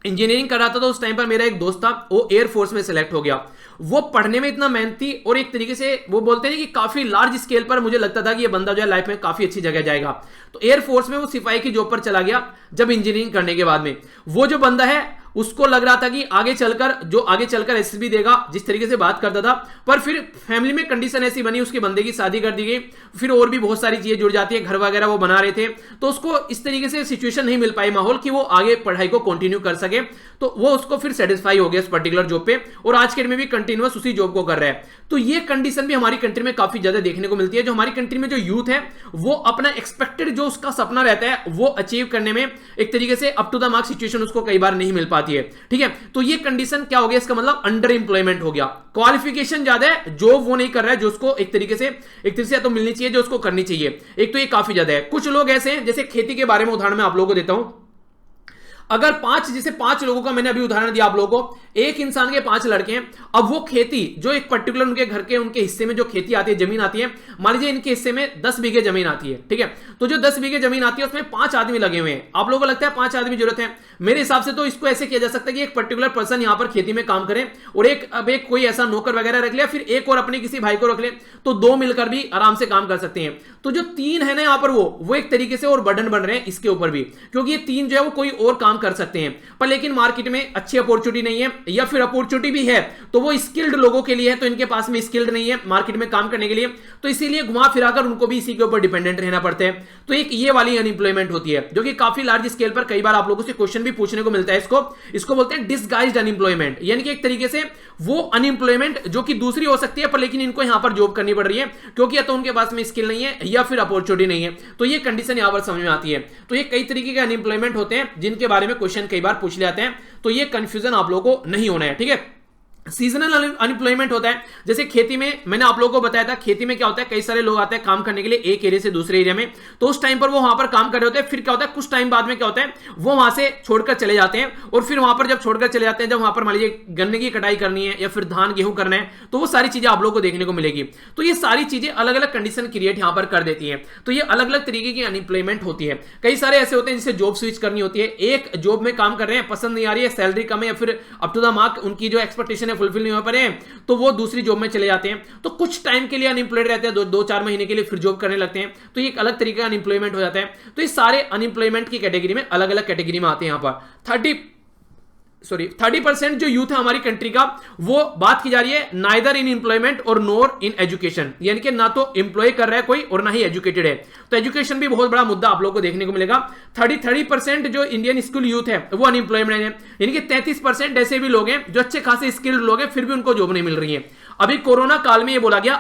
इंजीनियरिंग कर रहा था तो उस टाइम पर मेरा एक दोस्त था, वो एयरफोर्स में सिलेक्ट हो गया। वो पढ़ने में इतना मेहनती, और एक तरीके से वो बोलते हैं कि काफी लार्ज स्केल पर मुझे लगता था कि ये बंदा जो है लाइफ में काफी अच्छी जगह जाएगा। तो एयरफोर्स में वो सिपाही की जॉब पर चला गया जब इंजीनियरिंग करने के बाद में। वो जो बंदा है उसको लग रहा था कि आगे चलकर एसएसबी देगा, जिस तरीके से बात करता था। पर फिर फैमिली में कंडीशन ऐसी बनी, उसके बंदे की शादी कर दी गई, फिर और भी बहुत सारी चीजें जुड़ जाती है, घर वगैरह वो बना रहे थे, तो उसको इस तरीके से सिचुएशन नहीं मिल पाई, माहौल, कि वो आगे पढ़ाई को कंटिन्यू कर सके। तो वो उसको फिर सेटिस्फाई हो गया इस पर्टिकुलर जॉब पे, और आज के दिन में भी कंटिन्यूअस उसी जॉब को कर रहा है। तो ये कंडीशन भी हमारी कंट्री में काफी ज्यादा देखने को मिलती है। जो हमारी कंट्री में जो यूथ है वो अपना एक्सपेक्टेड जो उसका सपना रहता है वो अचीव करने में एक तरीके से up to the mark situation उसको कई बार नहीं मिल पाती है। ठीक है, तो ये कंडीशन क्या हो गया? इसका मतलब अंडर इंप्लॉयमेंट हो गया। क्वालिफिकेशन ज्यादा है, जॉब वो नहीं कर रहा है जो उसको एक तरीके से तो मिलनी चाहिए, जो उसको करनी चाहिए। एक तो ये काफी ज्यादा है। कुछ लोग ऐसे हैं, जैसे खेती के बारे में उदाहरण मैं आप लोगों को देता हूं। अगर जैसे 5 लोगों का मैंने अभी उदाहरण दिया आप लोगों को, एक इंसान के 5 लड़के हैं। अब वो खेती जो एक पर्टिकुलर उनके घर के उनके हिस्से में जो खेती आती है, जमीन आती है, मान लीजिए इनके हिस्से में 10 बीघे जमीन आती है। ठीक है, तो जो 10 बीघे जमीन आती है उसमें 5 आदमी लगे हुए हैं। आप लोगों को लगता है 5 आदमी जरूरत है? मेरे हिसाब से तो इसको ऐसे किया जा सकता है कि एक पर्टिकुलर पर्सन यहां पर खेती में काम करे, और एक कोई ऐसा नौकर वगैरह रख लिया, फिर एक और अपने किसी भाई को रख ले, तो 2 मिलकर भी आराम से काम कर सकते हैं। तो जो 3 है ना यहां पर, वो एक तरीके से और बर्डन बन रहे हैं इसके ऊपर भी, क्योंकि ये 3 जो है वो कोई और काम कर सकते हैं, पर लेकिन मार्केट में अच्छी अपॉर्चुनिटी नहीं है, या फिर अपॉर्चुनिटी भी है तो वो स्किल्ड लोगों के लिए है, तो इनके पास में स्किल्ड नहीं है मार्केट में काम करने के लिए, तो इसीलिए घुमा फिराकर उनको भी इसी के ऊपर डिपेंडेंट रहना पड़ता है। तो एक ये वाली अनएम्प्लॉयमेंट होती है, जो कि काफी लार्ज स्केल पर कई बार आप लोगों से क्वेश्चन भी पूछने को मिलता है। इसको बोलते हैं डिसगाइज्ड अनएम्प्लॉयमेंट, यानी कि एक तरीके से वो अनएम्प्लॉयमेंट जो कि दूसरी हो सकती है, पर लेकिन इनको यहां पर जॉब करनी पड़ रही है, क्योंकि या तो उनके पास में स्किल नहीं है या फिर अपॉर्चुनिटी नहीं है। तो ये कंडीशन यहां पर समझ में आती है। तो ये कई तरीके के अनएम्प्लॉयमेंट होते हैं जिनके बारे में क्वेश्चन कई बार पूछ लेते हैं, तो ये कंफ्यूजन आप लोगों को नहीं होना है। ठीक है, सीजनल अनएम्प्लॉयमेंट होता है। जैसे खेती में मैंने आप लोगों को बताया था, खेती में क्या होता है, कई सारे लोग आते हैं काम करने के लिए एक एरिया से दूसरे एरिया में, तो उस टाइम पर वो वहां पर काम कर रहे होते हैं। फिर क्या होता है, कुछ टाइम बाद में क्या होता है, वो वहां से छोड़कर चले जाते हैं, और फिर वहां पर जब छोड़कर चले जाते हैं, जब वहां पर मान लीजिए गन्ने की कटाई करनी है या फिर धान गेहूं करना है, तो वो सारी चीजें आप लोगों को देखने को मिलेगी। तो ये सारी चीजें अलग अलग कंडीशन क्रिएट यहां पर कर देती है। तो ये अलग अलग तरीके की अनएम्प्लॉयमेंट होती है। कई सारे ऐसे होते हैं जिसे जॉब स्विच करनी होती है, एक जॉब में काम कर रहे हैं, पसंद नहीं आ रही है, सैलरी कम है, या फिर अप टू द मार्क उनकी जो एक्सपेक्टेशन है फुलफिल नहीं हो पा रहे, तो वो दूसरी जॉब में चले जाते हैं। तो कुछ टाइम के लिए अनएम्प्लॉयड रहते हैं, 2-4 महीने के लिए, फिर जॉब करने लगते हैं। तो ये एक अलग तरीके का अनएम्प्लॉयमेंट हो जाता है। तो ये सारे अनएम्प्लॉयमेंट की कैटेगरी में अलग अलग कैटेगरी में आते हैं। यहां पर 30% जो यूथ है हमारी कंट्री का, वो बात की जा रही है नाइदर इन एम्प्लॉयमेंट और नोर इन एजुकेशन, यानी कि ना तो एम्प्लॉय कर रहा है कोई और ना ही एजुकेटेड है। तो एजुकेशन भी बहुत बड़ा मुद्दा आप लोगों को देखने को मिलेगा। 30% जो इंडियन स्कूल यूथ है वो अनएम्प्लॉयमेंट है, यानी कि 33% ऐसे भी लोग हैं जो अच्छे खासे स्किल्ड लोग हैं, फिर भी उनको जॉब नहीं मिल रही है। अभी कोरोना काल में ये बोला गया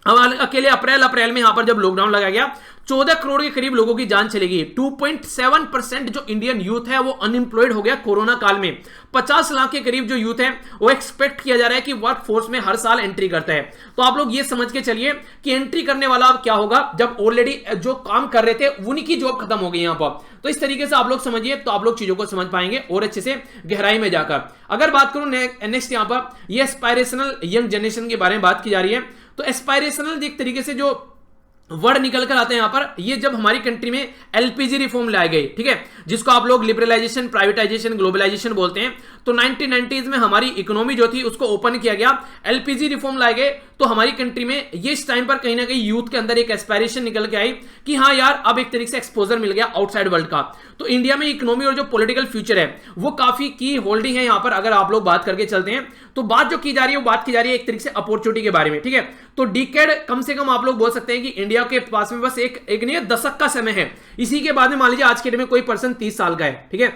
अकेले अप्रैल में यहां पर जब लॉकडाउन लगाया गया, 14 करोड़ के करीब लोगों की जान चलेगी। 2.7% जो इंडियन यूथ है वो अनएम्प्लॉयड हो गया कोरोना काल में। 50 लाख के करीब जो यूथ है वो एक्सपेक्ट किया जा रहा है कि वर्क फोर्स में हर साल एंट्री करता है। तो आप लोग ये समझ के चलिए कि एंट्री करने वाला अब क्या होगा, जब ऑलरेडी जो काम कर रहे थे उन्हीं की जॉब खत्म हो गई यहां पर। तो इस तरीके से आप लोग समझिए, तो आप लोग चीजों को समझ पाएंगे और अच्छे से गहराई में जाकर। अगर बात करूं नेक्स्ट यहां पर ये एस्पायरेशनल यंग जनरेशन के बारे में बात की जा रही है। तो एस्पायरेशनल एक तरीके से जो वर्ड निकल कर आते हैं यहां पर, ये जब हमारी कंट्री में एलपीजी रिफॉर्म लाए गए, ठीक है, जिसको आप लोग लिबरलाइजेशन, प्राइवेटाइजेशन, ग्लोबलाइजेशन बोलते हैं। तो 1990s में हमारी इकोनॉमी जो थी उसको ओपन किया गया, एलपीजी रिफॉर्म लाए गए। तो हमारी कंट्री में ये इस टाइम पर कहीं ना कहीं यूथ के अंदर एक एस्पायरेशन निकल के आई कि हाँ यार अब एक तरीके से एक्सपोजर मिल गया आउटसाइड वर्ल्ड का। तो इंडिया में इकोनॉमी और जो पॉलिटिकल फ्यूचर है वो काफी की होल्डिंग है यहां पर। अगर आप लोग बात करके चलते हैं तो बात जो की जा रही है वो बात की जा रही है एक तरीके से अपॉर्चुनिटी के बारे में, ठीक है। तो डिकेड कम से कम आप लोग बोल सकते हैं कि इंडिया के पास में बस एक नहीं दशक का समय है। इसी के बाद में मान लीजिए आज के डेट में कोई पर्सन 30 साल का है, ठीक है,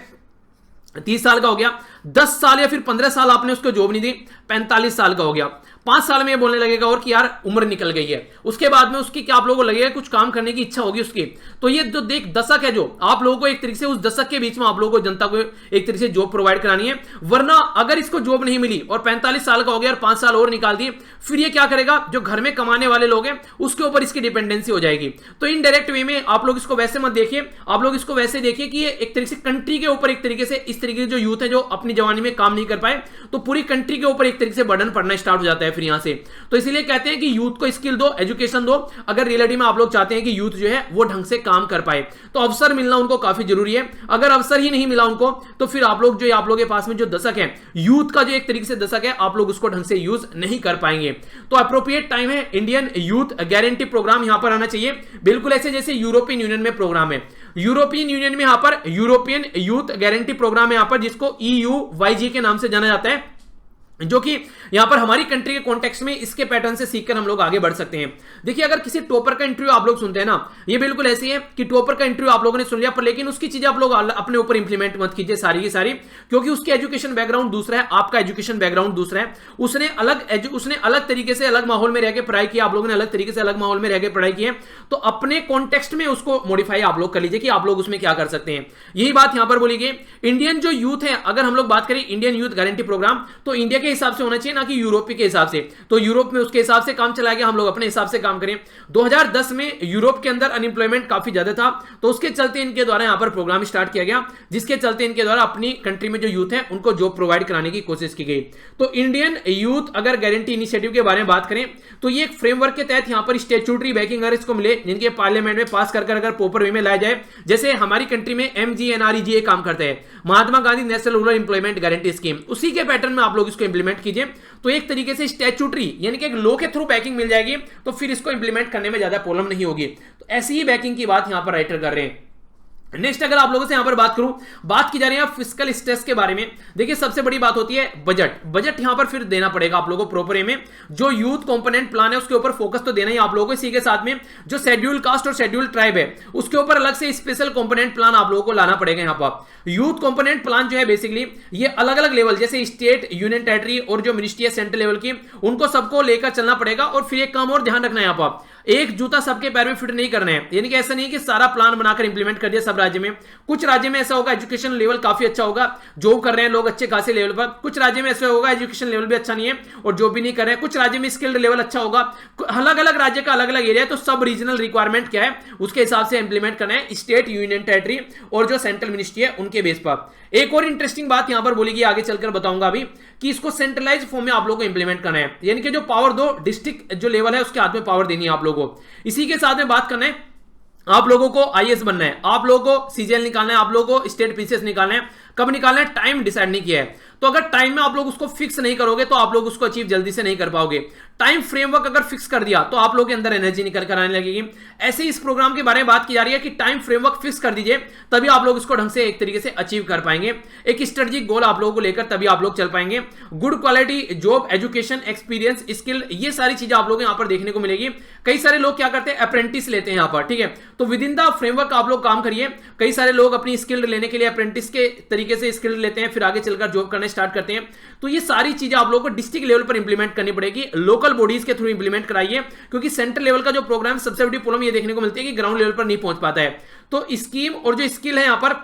30 साल का हो गया, 10 साल या फिर 15 साल आपने उसको जॉब नहीं दी, 45 साल का हो गया, 5 साल में ये बोलने लगेगा और कि यार उम्र निकल गई है। उसके बाद में उसकी क्या आप लोगों को लगेगा कुछ काम करने की इच्छा होगी उसकी। तो ये जो देख दशक है जो आप लोगों को एक तरीके से उस दशक के बीच में आप लोगों को जनता को एक तरीके से जॉब प्रोवाइड करानी है। वरना अगर इसको जॉब नहीं मिली और 45 साल का हो गया और 5 साल और निकाल दिए, फिर ये क्या करेगा, जो घर में कमाने वाले लोग हैं उसके ऊपर इसकी डिपेंडेंसी हो जाएगी। तो इनडायरेक्ट वे में आप लोग इसको वैसे मत देखिए, आप लोग इसको वैसे देखिए कि ये एक तरीके से कंट्री के ऊपर एक तरीके से इस तरीके जो यूथ है जो अपनी जवानी में काम नहीं कर पाए, तो पूरी कंट्री के ऊपर एक तरीके से बर्डन पड़ना स्टार्ट हो जाता है फिर यहां से। तो इसीलिए कहते हैं कि यूथ को स्किल दो, एजुकेशन दो, अगर रियलिटी में आप लोग चाहते हैं कि यूथ जो है वो ढंग से काम कर पाए। तो अवसर मिलना उनको काफी जरूरी है। अगर अवसर ही नहीं मिला उनको तो फिर आप लोग जो आप लोगों के पास में जो दशक है यूथ का जो एक तरीके से दशक है आप लोग उसको ढंग से यूज नहीं कर पाएंगे। तो अप्रोप्रिएट टाइम है इंडियन यूथ गारंटी प्रोग्राम यहां पर आना चाहिए, बिल्कुल ऐसे जैसे यूरोपियन यूनियन में प्रोग्राम है। यूरोपियन यूनियन में यहां पर यूरोपियन यूथ गारंटी प्रोग्राम है यहां पर, जिसको EUYG के नाम से जाना जाता है, जो कि यहां पर हमारी कंट्री के कॉन्टेक्स्ट में इसके पैटर्न से सीखकर हम लोग आगे बढ़ सकते हैं। देखिए अगर किसी टॉपर का इंटरव्यू आप लोग सुनते हैं ना, ये बिल्कुल ऐसी है कि टॉपर का इंटरव्यू आप लोगों ने सुन लिया, पर लेकिन उसकी चीजें आप लोग अपने ऊपर इंप्लीमेंट मत कीजिए सारी की सारी, क्योंकि उसकी एजुकेशन बैकग्राउंड दूसरा है, आपका एजुकेशन बैकग्राउंड दूसरा है। उसने अलग तरीके से अलग माहौल में रह के पढ़ाई की, आप लोगों ने अलग तरीके से अलग माहौल में रह के पढ़ाई की है। तो अपने कॉन्टेक्स्ट में उसको मॉडिफाई आप लोग कर लीजिए कि आप लोग उसमें क्या कर सकते हैं। यही बात यहां पर बोली गई। इंडियन जो यूथ है, अगर हम लोग बात करें इंडियन यूथ गारंटी प्रोग्राम, तो इंडिया के हिसाब से होना चाहिए कि यूरोप के हिसाब से। तो यूरोप में उसके हिसाब से काम चलाया गया, हम लोग अपने हिसाब से काम करें। 2010 में यूरोप के अंदर अनएम्प्लॉयमेंट काफी ज्यादा था, तो उसके चलते इनके द्वारा यहां पर प्रोग्राम स्टार्ट किया गया, जिसके चलते इनके द्वारा अपनी कंट्री में जो यूथ है उनको जॉब प्रोवाइड कराने की कोशिश की गई। तो इंडियन यूथ अगर गारंटी इनिशिएटिव के बारे में बात करें तो ये एक फ्रेमवर्क के तहत यहां पर स्टैट्यूटरी बैकिंग अगर इसको मिले, जिनके पार्लियामेंट में पास कर अगर प्रॉपर वे में लाया जाए, जैसे हमारी कंट्री में MGNREGA काम करता है, Mahatma Gandhi national rural employment guarantee scheme, उसी के पैटर्न में आप लोग इसको इंप्लीमेंट कीजिए। तो एक तरीके से स्टैट्यूटरी यानी कि एक लॉ के थ्रू बैकिंग मिल जाएगी, तो फिर इसको इंप्लीमेंट करने में ज्यादा प्रॉब्लम नहीं होगी। तो ऐसी ही बैकिंग की बात यहां पर राइटर कर रहे हैं। नेक्स्ट अगर आप लोगों से यहां पर बात करूं, बात की जा रही है फिस्कल स्ट्रेस के बारे में। देखिए सबसे बड़ी बात होती है बजट यहां पर फिर देना पड़ेगा आप लोगों को प्रॉपर में। जो यूथ कंपोनेंट प्लान है उसके ऊपर फोकस तो देना ही आप लोगों को, इसी के साथ में जो शेड्यूल कास्ट और शेड्यूल ट्राइब है उसके ऊपर अलग से स्पेशल कंपोनेंट प्लान आप लोगों को लाना पड़ेगा। यहां पर यूथ कंपोनेंट प्लान जो है बेसिकली ये अलग अलग लेवल जैसे स्टेट, यूनियन टेरिटरी और जो मिनिस्ट्री है सेंट्रल लेवल की, उनको सबको लेकर चलना पड़ेगा। और फिर एक काम और ध्यान रखना है, यहां पर एक जूता सबके पैर में फिट नहीं करना है, यानी कि ऐसा नहीं कि सारा प्लान बनाकर इंप्लीमेंट कर दिया सब राज्य में। कुछ राज्य में ऐसा होगा एजुकेशन लेवल काफी अच्छा होगा, जॉब कर रहे हैं लोग अच्छे खासे लेवल पर, कुछ राज्य में ऐसा होगा एजुकेशन लेवल भी अच्छा नहीं है और जॉब भी नहीं कर रहे हैं, कुछ राज्य में स्किल्ड लेवल अच्छा होगा। अलग अलग राज्य का अलग अलग एरिया है, तो सब रीजनल रिक्वायरमेंट क्या है उसके हिसाब से इंप्लीमेंट करना है, स्टेट, यूनियन टेरिटरी और जो सेंट्रल मिनिस्ट्री है उनके बेस पर। एक और इंटरेस्टिंग बात यहां पर बोलेगी, आगे चलकर बताऊंगा अभी, कि इसको सेंट्रलाइज फॉर्म में आप लोगों को इंप्लीमेंट करना है, यानी कि जो पावर दो डिस्ट्रिक्ट जो लेवल है उसके हाथ में पावर देनी है आप लोगों को। इसी के साथ में बात करना है, आप लोगों को IAS बनना है, आप लोगों को CGL निकालना है, आप लोगों को स्टेट PCS निकालना है। कब निकालना है, टाइम डिसाइड नहीं किया है। तो अगर टाइम में आप लोग उसको फिक्स नहीं करोगे तो आप लोग उसको अचीव जल्दी से नहीं कर पाओगे। टाइम फ्रेमवर्क अगर फिक्स कर दिया तो आप लोग के अंदर एनर्जी निकल कर आने लगेगी। ऐसे ही इस प्रोग्राम के बारे में बात की जा रही है कि टाइम फ्रेमवर्क फिक्स कर दीजिए, तभी आप लोग इसको ढंग से एक तरीके से अचीव कर पाएंगे। एक स्ट्रेटेजिक गोल आप लोगों को लेकर तभी आप लोग चल पाएंगे। Good quality job, education, experience, skill, ये सारी चीजें आप लोग यहाँ पर देखने को मिलेगी। कई सारे लोग क्या करते हैं, अप्रेंटिस लेते हैं यहाँ पर, ठीक है। तो विद इन द फ्रेमवर्क आप लोग काम करिए। कई सारे लोग अपनी स्किल लेने के लिए अप्रेंटिस के तरीके से स्किल लेते हैं, फिर आगे चलकर जॉब करने स्टार्ट करते हैं। तो ये सारी चीजें आप लोगों को डिस्ट्रिक्ट लेवल पर इंप्लीमेंट करनी पड़ेगी, लोकल बॉडीज के थ्रू इंप्लीमेंट कराइए, क्योंकि सेंट्रल लेवल का जो प्रोग्राम सबसे बड़ी प्रॉब्लम ये देखने को मिलती है कि ग्राउंड लेवल पर नहीं पहुंच पाता है। तो स्कीम और जो स्किल है यहां पर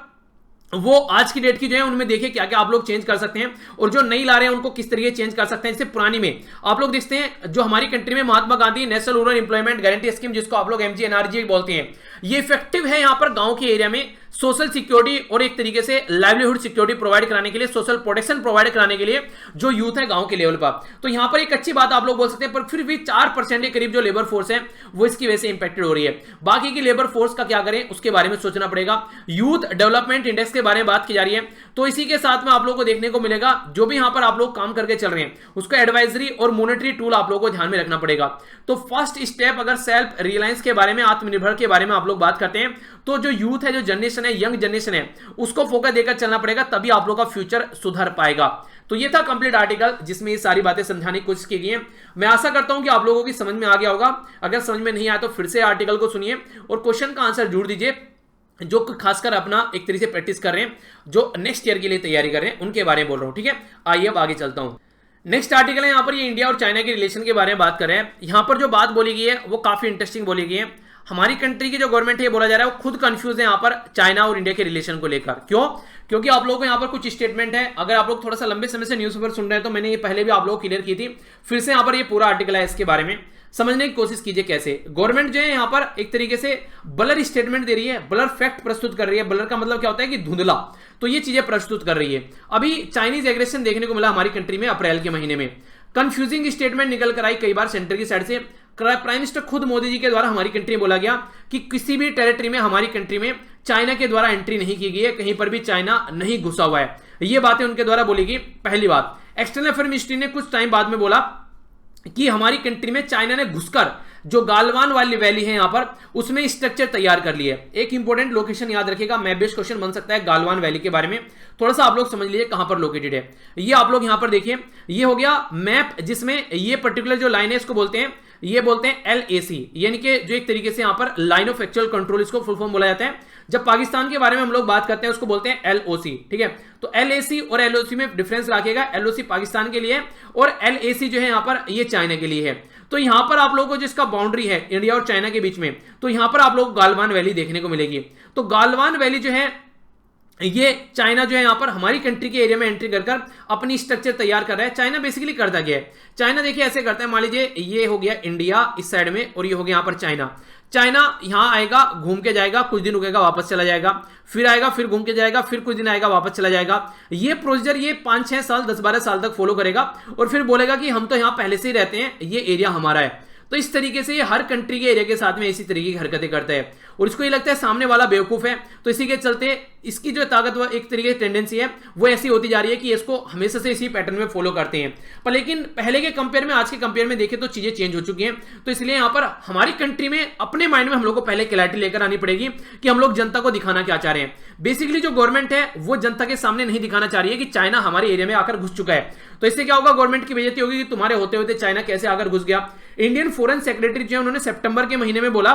वो आज की डेट की जो है उनमें देखिए क्या क्या आप लोग चेंज कर सकते हैं और जो नई ला रहे हैं उनको किस तरीके चेंज कर सकते हैं। जैसे पुरानी में आप लोग देखते हैं जो हमारी कंट्री में Mahatma Gandhi national rural employment guarantee scheme, जिसको आप लोग MGNREGA बोलते हैं, ये इफेक्टिव है यहां पर गांव के एरिया में सोशल सिक्योरिटी और एक तरीके से लाइवलीहुड सिक्योरिटी प्रोवाइड कराने के लिए, सोशल प्रोटेक्शन प्रोवाइड कराने के लिए जो यूथ है गांव के लेवल पर। तो यहां पर एक अच्छी बात आप लोग बोल सकते हैं, पर फिर भी 4% के करीब जो लेबर फोर्स है वो इसकी वजह से इंपैक्टेड हो रही है। बाकी की लेबर फोर्स का क्या करें उसके बारे में सोचना पड़ेगा। यूथ डेवलपमेंट इंडेक्स के बारे में बात की जा रही है, तो इसी के साथ में आप लोगों को देखने को मिलेगा जो भी यहां पर आप लोग काम करके चल रहे हैं उसको एडवाइजरी और मॉनेटरी टूल आप लोगों को ध्यान में रखना पड़ेगा। तो फर्स्ट स्टेप अगर सेल्फ रिलायंस के बारे में, आत्मनिर्भर के बारे में आप लोग बात करते हैं, तो जो यूथ है, जो जनरेशन है, यंग जनरेशन है, उसको फोकस देकर चलना पड़ेगा, तभी आप लोग का फ्यूचर सुधर पाएगा। तो ये था कंप्लीट आर्टिकल जिसमें ये सारी बातें समझाने की कोशिश की गई है। मैं आशा करता हूं कि आप लोगों की समझ में आ गया होगा। अगर समझ में नहीं आया तो फिर से आर्टिकल को सुनिए और क्वेश्चन का आंसर जोड़ दीजिए, जो खासकर अपना एक तरीके से प्रैक्टिस कर रहे हैं, जो नेक्स्ट ईयर के लिए तैयारी कर रहे हैं, उनके बारे में बोल रहा हूं। ठीक है, आइए अब आगे चलता हूं। नेक्स्ट आर्टिकल है यहाँ पर, ये इंडिया और चाइना के रिलेशन के बारे में बात कर रहे हैं। यहाँ पर जो बात बोली गई है वो काफी इंटरेस्टिंग बोली गई है। हमारी कंट्री की जो गवर्नमेंट है, बोला जा रहा है, वो खुद कंफ्यूज है यहाँ पर चाइना और इंडिया के रिलेशन को लेकर। क्यों? क्योंकि आप लोगों को यहाँ पर कुछ स्टेटमेंट है, अगर आप लोग थोड़ा सा लंबे समय से न्यूज़पेपर सुन रहे हैं तो मैंने ये पहले भी आप लोग क्लियर की थी, फिर से यहाँ पर ये पूरा आर्टिकल है, इसके बारे में समझने की कोशिश कीजिए। कैसे गवर्नमेंट जो है यहाँ पर एक तरीके से ब्लर स्टेटमेंट दे रही है, ब्लर फैक्ट प्रस्तुत कर रही है। ब्लर का मतलब क्या होता है कि धुंधला, तो ये चीजें प्रस्तुत कर रही है। अभी चाइनीज एग्रेशन देखने को मिला हमारी कंट्री में अप्रैल के महीने में, कंफ्यूजिंग स्टेटमेंट निकल कर आई कई बार सेंटर की साइड से। प्राइम मिनिस्टर खुद मोदी जी के द्वारा हमारी कंट्री में बोला गया कि किसी भी टेरिटरी में हमारी कंट्री में चाइना के द्वारा एंट्री नहीं की गई है, कहीं पर भी चाइना नहीं घुसा हुआ है। ये बातें उनके द्वारा बोली गई। पहली बात, एक्सटर्नल अफेयर मिनिस्ट्री ने कुछ टाइम बाद में बोला कि हमारी कंट्री में चाइना ने घुसकर जो गालवान वाली वैली है यहां पर, उसमें स्ट्रक्चर तैयार कर लिया है। एक इंपॉर्टेंट लोकेशन याद रखिएगा, मैप बेस्ड क्वेश्चन बन सकता है गालवान वैली के बारे में, थोड़ा सा आप लोग समझ लीजिए कहां पर लोकेटेड है। ये आप लोग यहां पर देखिए, ये हो गया मैप, जिसमें ये पर्टिकुलर जो लाइन है इसको बोलते हैं, ये बोलते हैं LAC, यानी कि जो एक तरीके से यहां पर लाइन ऑफ एक्चुअल कंट्रोल, इसको फुल फॉर्म बोला जाता है। जब पाकिस्तान के बारे में हम लोग बात करते हैं उसको बोलते हैं LOC। ठीक है, तो LAC और LOC में डिफरेंस रखिएगा। LOC पाकिस्तान के लिए और LAC जो है यहां पर ये चाइना के लिए है। तो यहां पर आप लोगों को जिसका बाउंड्री है इंडिया और चाइना के बीच में, तो यहां पर आप लोग गालवान वैली देखने को मिलेगी। तो गालवान वैली जो है, ये चाइना जो है यहां पर हमारी कंट्री के एरिया में एंट्री कर अपनी स्ट्रक्चर तैयार कर रहा है। चाइना बेसिकली करता क्या है, चाइना देखिए ऐसे करता है, मान लीजिए ये हो गया इंडिया इस साइड में और ये हो गया यहां पर चाइना। चाइना यहां आएगा, घूम के जाएगा, कुछ दिन रुकेगा, वापस चला जाएगा, फिर आएगा, फिर घूम के जाएगा, फिर कुछ दिन आएगा, वापस चला जाएगा। ये प्रोसीजर ये 5-6 साल 10-12 साल तक फॉलो करेगा और फिर बोलेगा कि हम तो यहां पहले से ही रहते हैं, ये एरिया हमारा है। तो इस तरीके से ये हर कंट्री के एरिया के साथ में इसी तरीके की हरकतें करता है और इसको ये लगता है सामने वाला बेवकूफ है, तो इसी के चलते इसकी जो ताकतवर एक तरीके की टेंडेंसी है वो ऐसी होती जा रही है कि इसको हमेशा से इसी पैटर्न में फॉलो करते हैं। पर लेकिन पहले के कंपेयर में, आज के कंपेयर में देखें तो चीजें चेंज हो चुकी हैं। तो इसलिए यहां पर हमारी कंट्री में अपने माइंड में हम लोग को पहले क्लैरिटी लेकर आनी पड़ेगी कि हम लोग जनता को दिखाना क्या चाह रहे हैं। बेसिकली जो गवर्नमेंट है वो जनता के सामने नहीं दिखाना चाह रही है कि चाइना हमारे एरिया में आकर घुस चुका है। तो इससे क्या होगा, गवर्नमेंट की बेइज्जती होगी कि तुम्हारे होते होते चाइना कैसे आकर घुस गया। इंडियन फॉरेन सेक्रेटरी जो है उन्होंने सितंबर के महीने में बोला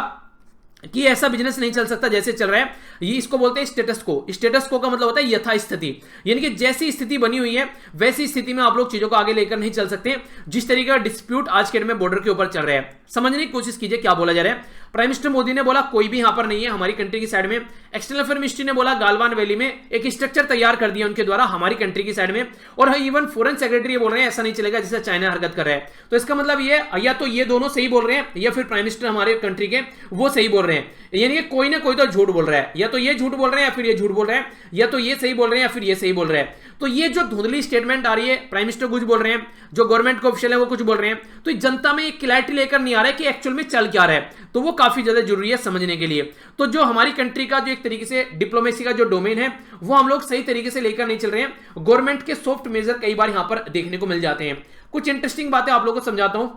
कि ऐसा बिजनेस नहीं चल सकता जैसे चल रहा है। ये इसको बोलते हैं स्टेटस को। स्टेटस को का मतलब होता है यथास्थिति, यानी कि जैसी स्थिति बनी हुई है वैसी स्थिति में आप लोग चीजों को आगे लेकर नहीं चल सकते। जिस तरीके का डिस्प्यूट आज के डेट में बॉर्डर के ऊपर चल रहा है, समझने की कोशिश कीजिए क्या बोला जा रहा है। प्राइम मिनिस्टर मोदी ने बोला कोई भी यहां पर नहीं है हमारी कंट्री की साइड में। एक्सटर्नल अफेयर मिनिस्ट्री ने बोला गालवान वैली में एक स्ट्रक्चर तैयार कर दिया उनके द्वारा हमारी कंट्री की साइड में। और इवन फॉरेन सेक्रेटरी बोल रहे हैं ऐसा नहीं चलेगा जैसे चाइना हरकत कर रहा है। तो इसका मतलब ये या तो ये दोनों सही बोल रहे हैं या फिर प्राइम मिनिस्टर हमारे कंट्री के वो सही बोल रहे हैं, यानी कि कोई ना कोई तो झूठ बोल रहा है। या तो ये झूठ बोल रहे हैं या फिर ये झूठ बोल रहे हैं, या तो ये सही बोल रहे हैं या फिर ये सही बोल रहे हैं। तो ये जो धुंधली स्टेटमेंट आ रही है, प्राइम मिनिस्टर कुछ बोल रहे हैं, जो गवर्नमेंट के ऑफिशियल है वो कुछ बोल रहे हैं, तो जनता में एक क्लैरिटी लेकर नहीं आ रहा है कि एक्चुअल में चल क्या रहा है। तो वो काफी ज्यादा जरूरी है समझने के लिए। तो जो हमारी कंट्री का जो एक तरीके से डिप्लोमेसी का जो डोमेन है वो हम लोग सही तरीके से लेकर नहीं चल रहे हैं। गवर्नमेंट के सॉफ्ट मेजर कई बार यहां पर देखने को मिल जाते हैं। कुछ इंटरेस्टिंग बातें आप लोगों को समझाता हूं,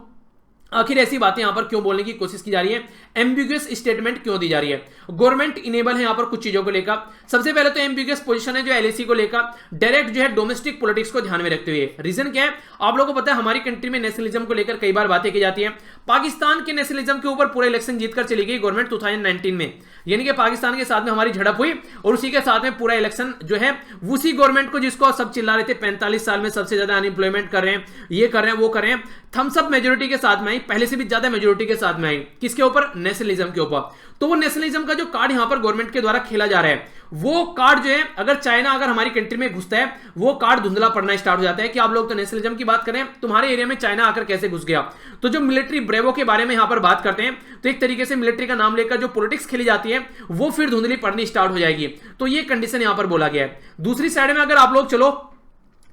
आखिर ऐसी बातें यहां पर क्यों बोलने की कोशिश की जा रही है, एम्बिगुअस स्टेटमेंट क्यों दी जा रही है। गवर्नमेंट इनेबल है यहां पर कुछ चीजों को लेकर। सबसे पहले तो एम्बिगुअस पोजीशन है जो LAC को लेकर, डायरेक्ट जो है डोमेस्टिक पॉलिटिक्स को ध्यान में रखते हुए। रीजन क्या है, आप लोगों को पता है हमारी कंट्री में नेशनलिज्म को लेकर कई बार बातें की जाती है। पाकिस्तान के नेशनलिज्म के ऊपर पूरा इलेक्शन जीतकर चली गई गवर्नमेंट 2019 में, यानी कि पाकिस्तान के साथ में हमारी झड़प हुई और उसी के साथ में पूरा इलेक्शन जो है उसी गवर्नमेंट को, जिसको सब चिल्ला रहे थे 45 साल में सबसे ज्यादा अनएम्प्लॉयमेंट कर रहे हैं, ये कर रहे हैं, वो कर रहे हैं, थम्स अप मेजोरिटी के साथ में आई, पहले से भी ज्यादा मेजोरिटी के साथ में आई। किसके ऊपर, नेशनलिज्म के ऊपर। तो वो नेशनलिज्म का जो कार्ड यहां पर गवर्नमेंट के द्वारा खेला जा रहा है, वो कार्ड जो है अगर चाइना अगर हमारी कंट्री में घुसता है, वो कार्ड धुंधला पड़ना स्टार्ट हो जाता है कि आप लोग तो नेशनलिज्म की बात करें, तुम्हारे एरिया में चाइना आकर कैसे घुस गया। तो जो मिलिट्री ब्रेवो के बारे में यहां पर बात करते हैं, तो एक तरीके से मिलिट्री का नाम लेकर जो पॉलिटिक्स खेली जाती है वो फिर धुंधली पड़नी स्टार्ट हो जाएगी। तो ये कंडीशन यहां पर बोला गया है। दूसरी साइड में अगर आप लोग चलो,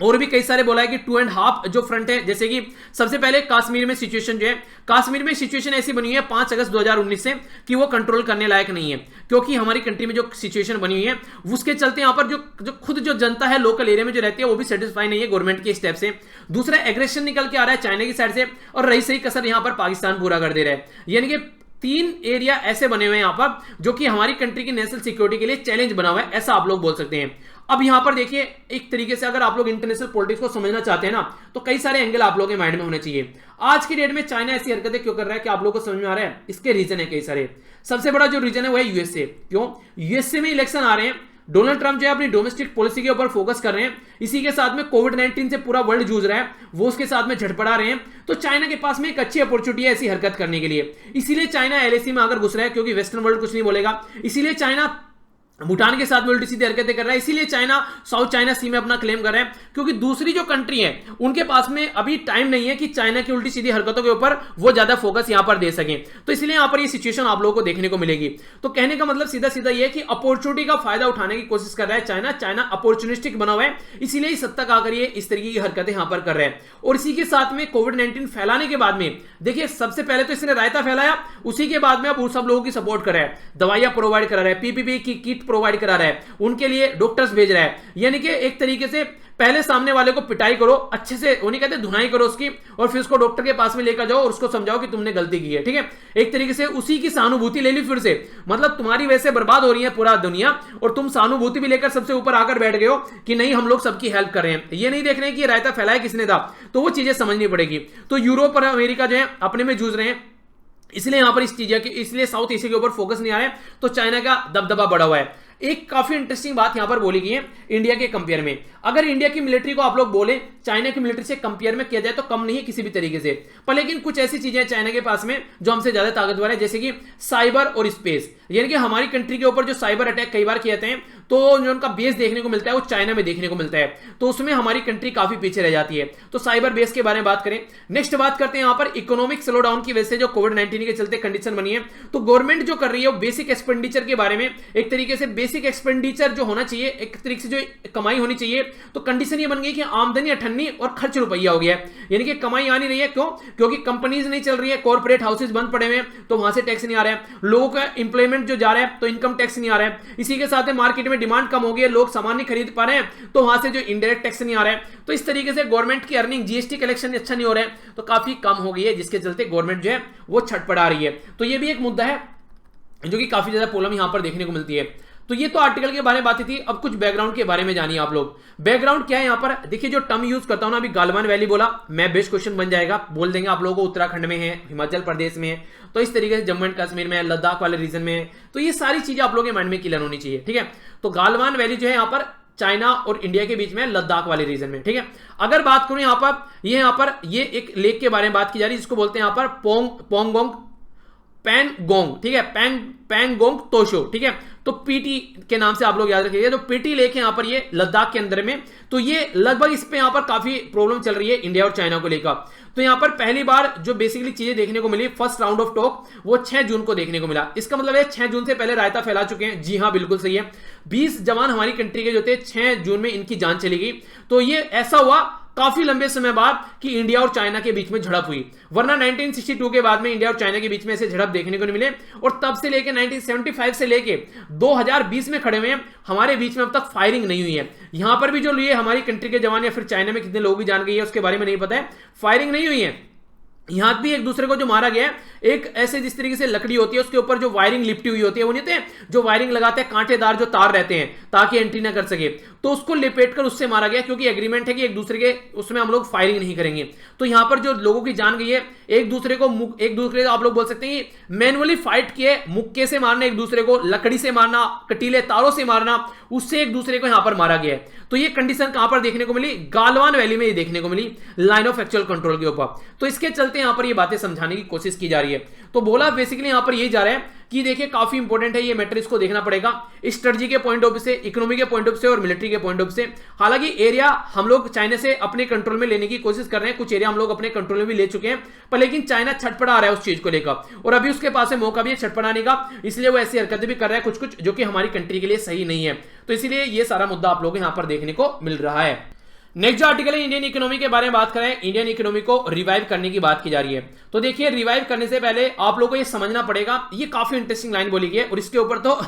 और भी कई सारे बोला है कि 2.5 जो फ्रंट है, जैसे कि सबसे पहले कश्मीर में सिचुएशन जो है, कश्मीर में सिचुएशन ऐसी बनी हुई है 5 अगस्त 2019 से कि वो कंट्रोल करने लायक नहीं है, क्योंकि हमारी कंट्री में जो सिचुएशन बनी हुई है उसके चलते यहां पर जो खुद जो जनता है लोकल एरिया में जो रहती है वो भी सेटिस्फाई नहीं है गवर्नमेंट के स्टेप से। दूसरा, एग्रेशन निकल के आ रहा है चाइना की साइड से, और रही सही कसर यहां पर पाकिस्तान पूरा कर दे रहा है। यानी कि 3 एरिया ऐसे बने हुए हैं यहां पर जो कि हमारी कंट्री की नेशनल सिक्योरिटी के लिए चैलेंज बना हुआ है, ऐसा आप लोग बोल सकते हैं। अब यहां पर देखिए, एक तरीके से अगर आप लोग इंटरनेशनल पॉलिटिक्स को समझना चाहते हैं ना, तो कई सारे एंगल आप लोगों के माइंड में होने चाहिए। आज की डेट में चाइना ऐसी हरकतें क्यों कर रहा है कि आप लोगों को समझ में आ रहा है, इसके रीजन है कई सारे। सबसे बड़ा जो रीजन है वो है यूएसए। क्यों? यूएसए में इलेक्शन आ रहे हैं, डोनाल्ड ट्रंप जो है अपनी डोमेस्टिक पॉलिसी के ऊपर फोकस कर रहे हैं, इसी के साथ में कोविड-19 से पूरा वर्ल्ड जूझ रहा है, वो उसके साथ में झटपड़ा रहे हैं। तो चाइना के पास में एक अच्छी अपॉर्चुनिटी है ऐसी हरकत करने के लिए, इसीलिए चाइना एलएसी में आकर घुस रहा है, क्योंकि वेस्टर्न वर्ल्ड कुछ नहीं बोलेगा। इसीलिए चाइना भूटान के साथ में उल्टी सीधी हरकतें कर रहा है, इसीलिए चाइना साउथ चाइना सी में अपना क्लेम कर रहा है, क्योंकि दूसरी जो कंट्री है उनके पास में अभी टाइम नहीं है कि चाइना की उल्टी सीधी हरकतों के ऊपर वो ज्यादा फोकस यहां पर दे सकें। तो इसलिए यहां पर ये सिचुएशन आप लोगों को देखने को मिलेगी। तो कहने का मतलब सीधा सीधा ये है कि अपॉर्चुनिटी का फायदा उठाने की कोशिश कर रहा है चाइना। चाइना अपॉर्चुनिस्टिक बना हुआ है, इसीलिए इस हद तक आकर ये इस तरीके की हरकतें यहां पर कर रहे हैं। और इसी के साथ में कोविड-19 फैलाने के बाद में देखिए, सबसे पहले तो इसने रायता फैलाया, उसी के बाद में अब सब लोगों की सपोर्ट कर रहा है, दवाइयां प्रोवाइड करा रहा है, पीपीपी की किट प्रोवाइड करा रहा है, उनके लिए डॉक्टर्स भेज रहा है। यानी कि एक तरीके से पहले सामने वाले को पिटाई करो, अच्छे से उन्हें कहते हैं धुनाई करो उसकी, और फिर उसको डॉक्टर के पास में लेकर जाओ और उसको समझाओ कि तुमने गलती की है। ठीक है, एक तरीके से उसी की सहानुभूति ले ली फिर से, मतलब तुम्हारी वजह से बर्बाद हो रही है पूरा दुनिया, और तुम सहानुभूति भी लेकर सबसे ऊपर आकर बैठ गए हो कि नहीं हम लोग सबकी हेल्प कर रहे हैं। ये नहीं देख रहे हैं कि रायता फैलाया किसने था, तो वो चीजें समझनी पड़ेगी। तो यूरोप और अमेरिका जो है अपने में जूझ रहे हैं, इसलिए यहां पर इस चीज के इसलिए साउथ एशिया के ऊपर फोकस नहीं आ रहा है, तो चाइना का दबदबा बढ़ा हुआ है। एक काफी इंटरेस्टिंग बात यहां पर बोली गई है इंडिया के कंपेयर में। अगर इंडिया की मिलिट्री को आप लोग बोले चाइना की मिलिट्री से कंपेयर में किया जाए तो कम नहीं है किसी भी तरीके से, पर लेकिन कुछ ऐसी चीजें चाइना के पास में जो हमसे ज्यादा ताकतवर है, जैसे कि साइबर और स्पेस। यानी कि हमारी कंट्री के ऊपर जो साइबर अटैक कई बार किए जाते हैं, तो जो उनका बेस देखने को मिलता है वो चाइना में देखने को मिलता है, तो उसमें हमारी कंट्री काफी पीछे रह जाती है। तो साइबर बेस के बारे में बात करें। नेक्स्ट बात करते हैं यहां पर इकोनॉमिक स्लो डाउन की वजह से जो कोविड-19 के चलते कंडीशन बनी है, तो गवर्नमेंट जो कर रही है वो बेसिक एक्सपेंडिचर के बारे में, एक तरीके से बेसिक एक्सपेंडिचर जो होना चाहिए, एक तरीके से जो कमाई होनी चाहिए, तो कंडीशन ये बन गई कि आमदनी 98 और खर्च रुपया हो गया है। यानी कि कमाई आ नहीं रही है। क्यों? क्योंकि कंपनीज नहीं चल रही है, कॉर्पोरेट हाउसेज बंद पड़े हुए हैं, तो वहां से टैक्स नहीं आ रहा है, लोगों का इंप्लॉयमेंट जो जा रहा है तो इनकम टैक्स नहीं आ रहा है। इसी के साथ मार्केट में डिमांड कम हो गई है, लोग सामान नहीं खरीद पा रहे हैं, तो वहां से जो इनडायरेक्ट टैक्स नहीं आ रहा है। तो इस तरीके से गवर्नमेंट की अर्निंग, जीएसटी कलेक्शन अच्छा नहीं हो रहा है, तो काफी कम हो गई है, जिसके चलते गवर्नमेंट जो है वो छटपटा रही है। तो ये भी एक मुद्दा है जो कि काफी ज्यादा प्रॉब्लम यहां पर देखने को मिलती है। तो ये तो आर्टिकल के बारे में बात थी। अब कुछ बैकग्राउंड के बारे में जानिए आप लोग। बैकग्राउंड क्या है यहां पर देखिए, जो टर्म यूज करता हूं ना, अभी गालवान वैली बोला, मैं बेस्ट क्वेश्चन बन जाएगा, बोल देंगे आप लोगों को उत्तराखंड में है, हिमाचल प्रदेश में है, तो इस तरीके से जम्मू एंड कश्मीर में, लद्दाख वाले रीजन में है। तो ये सारी चीजें आप लोगों के माइंड में क्लियर होनी चाहिए। ठीक है, तो गालवान वैली जो है यहाँ पर चाइना और इंडिया के बीच में, लद्दाख वाले रीजन में। ठीक है, अगर बात करूं यहाँ पर ये एक लेक के बारे में बात की जा रही है, जिसको बोलते हैं यहाँ पर पोंगोंग पैंगोंग। ठीक है, पैंगोंग तोशो। ठीक है, तो पीटी के नाम से आप लोग याद रखिएगा। जो पीटी लेक है यहाँ पर ये लद्दाख के अंदर में, तो ये लगभग इस पे यहाँ पर काफी प्रॉब्लम चल रही है इंडिया और चाइना को लेकर। तो यहाँ पर पहली बार जो बेसिकली चीजें देखने को मिली, फर्स्ट राउंड ऑफ टॉक वो 6 जून को देखने को मिला। इसका मतलब है 6 जून से पहले रायता फैला चुके हैं। जी हाँ, बिल्कुल सही है। 20 जवान हमारी कंट्री के जो थे, 6 जून में इनकी जान चली गई। तो ये ऐसा हुआ काफी लंबे समय बाद कि इंडिया और चाइना के बीच में झड़प हुई, वरना 1962 के बाद में इंडिया और चाइना के बीच में ऐसे झड़प देखने को नहीं मिले। और तब से लेके 1975 से लेके 2020 में खड़े हुए हैं, हमारे बीच में अब तक फायरिंग नहीं हुई है। यहां पर भी जो लिए हमारी कंट्री के जवान या फिर चाइना में कितने लोगों की जान गई है उसके बारे में नहीं पता है, फायरिंग नहीं हुई है। यहां भी एक दूसरे को जो मारा गया है, एक ऐसे जिस तरीके से लकड़ी होती है उसके ऊपर जो वायरिंग लिपटी हुई होती है, वो नहीं होते जो वायरिंग लगाते हैं, कांटेदार जो तार रहते हैं ताकि एंट्री ना कर सके, तो उसको लिपेट कर उससे मारा गया, क्योंकि एग्रीमेंट है कि एक दूसरे के उसमें हम लोग फायरिंग नहीं करेंगे। तो यहां पर जो लोगों की जान गई है, एक दूसरे को आप लोग बोल सकते हैं मैनुअली फाइट किए, मुक्के से मारना, एक दूसरे को लकड़ी से मारना, कटीले तारों से मारना, उससे एक दूसरे को यहां पर मारा गया है। तो ये कंडीशन कहां पर देखने को मिली? गालवान वैली में ये देखने को मिली, लाइन ऑफ एक्चुअल कंट्रोल के ऊपर। तो इसके चलते चलते यहाँ पर ये बातें समझाने की कोशिश की जा रही है। तो बोला बेसिकली यहाँ पर ये जा रहा है कि देखिए काफी इंपॉर्टेंट है ये मैटर, इसको देखना पड़ेगा स्ट्रेटजी के पॉइंट ऑफ व्यू से, इकोनॉमी के पॉइंट ऑफ व्यू से और मिलिट्री के पॉइंट ऑफ व्यू से। हालांकि एरिया हम लोग चाइना से अपने कंट्रोल में लेने की कोशिश कर रहे हैं, कुछ एरिया हम लोग अपने कंट्रोल में भी ले चुके हैं, पर लेकिन चाइना छटपटा आ रहा है उस चीज को लेकर, और अभी उसके पास है मौका भी है छटपटाने का, इसलिए वो ऐसी हरकतें भी कर रहा है कुछ कुछ जो कि हमारी कंट्री के लिए सही नहीं है। तो इसीलिए ये सारा मुद्दा आप लोग यहां पर देखने को मिल रहा है। नेक्स्ट जो आर्टिकल है इंडियन इकोनॉमी के बारे में बात करें, इंडियन इकोनॉमी को रिवाइव करने की बात की जा रही है। तो देखिए रिवाइव करने से पहले आप लोगों को ये समझना पड़ेगा, ये काफी इंटरेस्टिंग लाइन बोली गई है और इसके ऊपर तो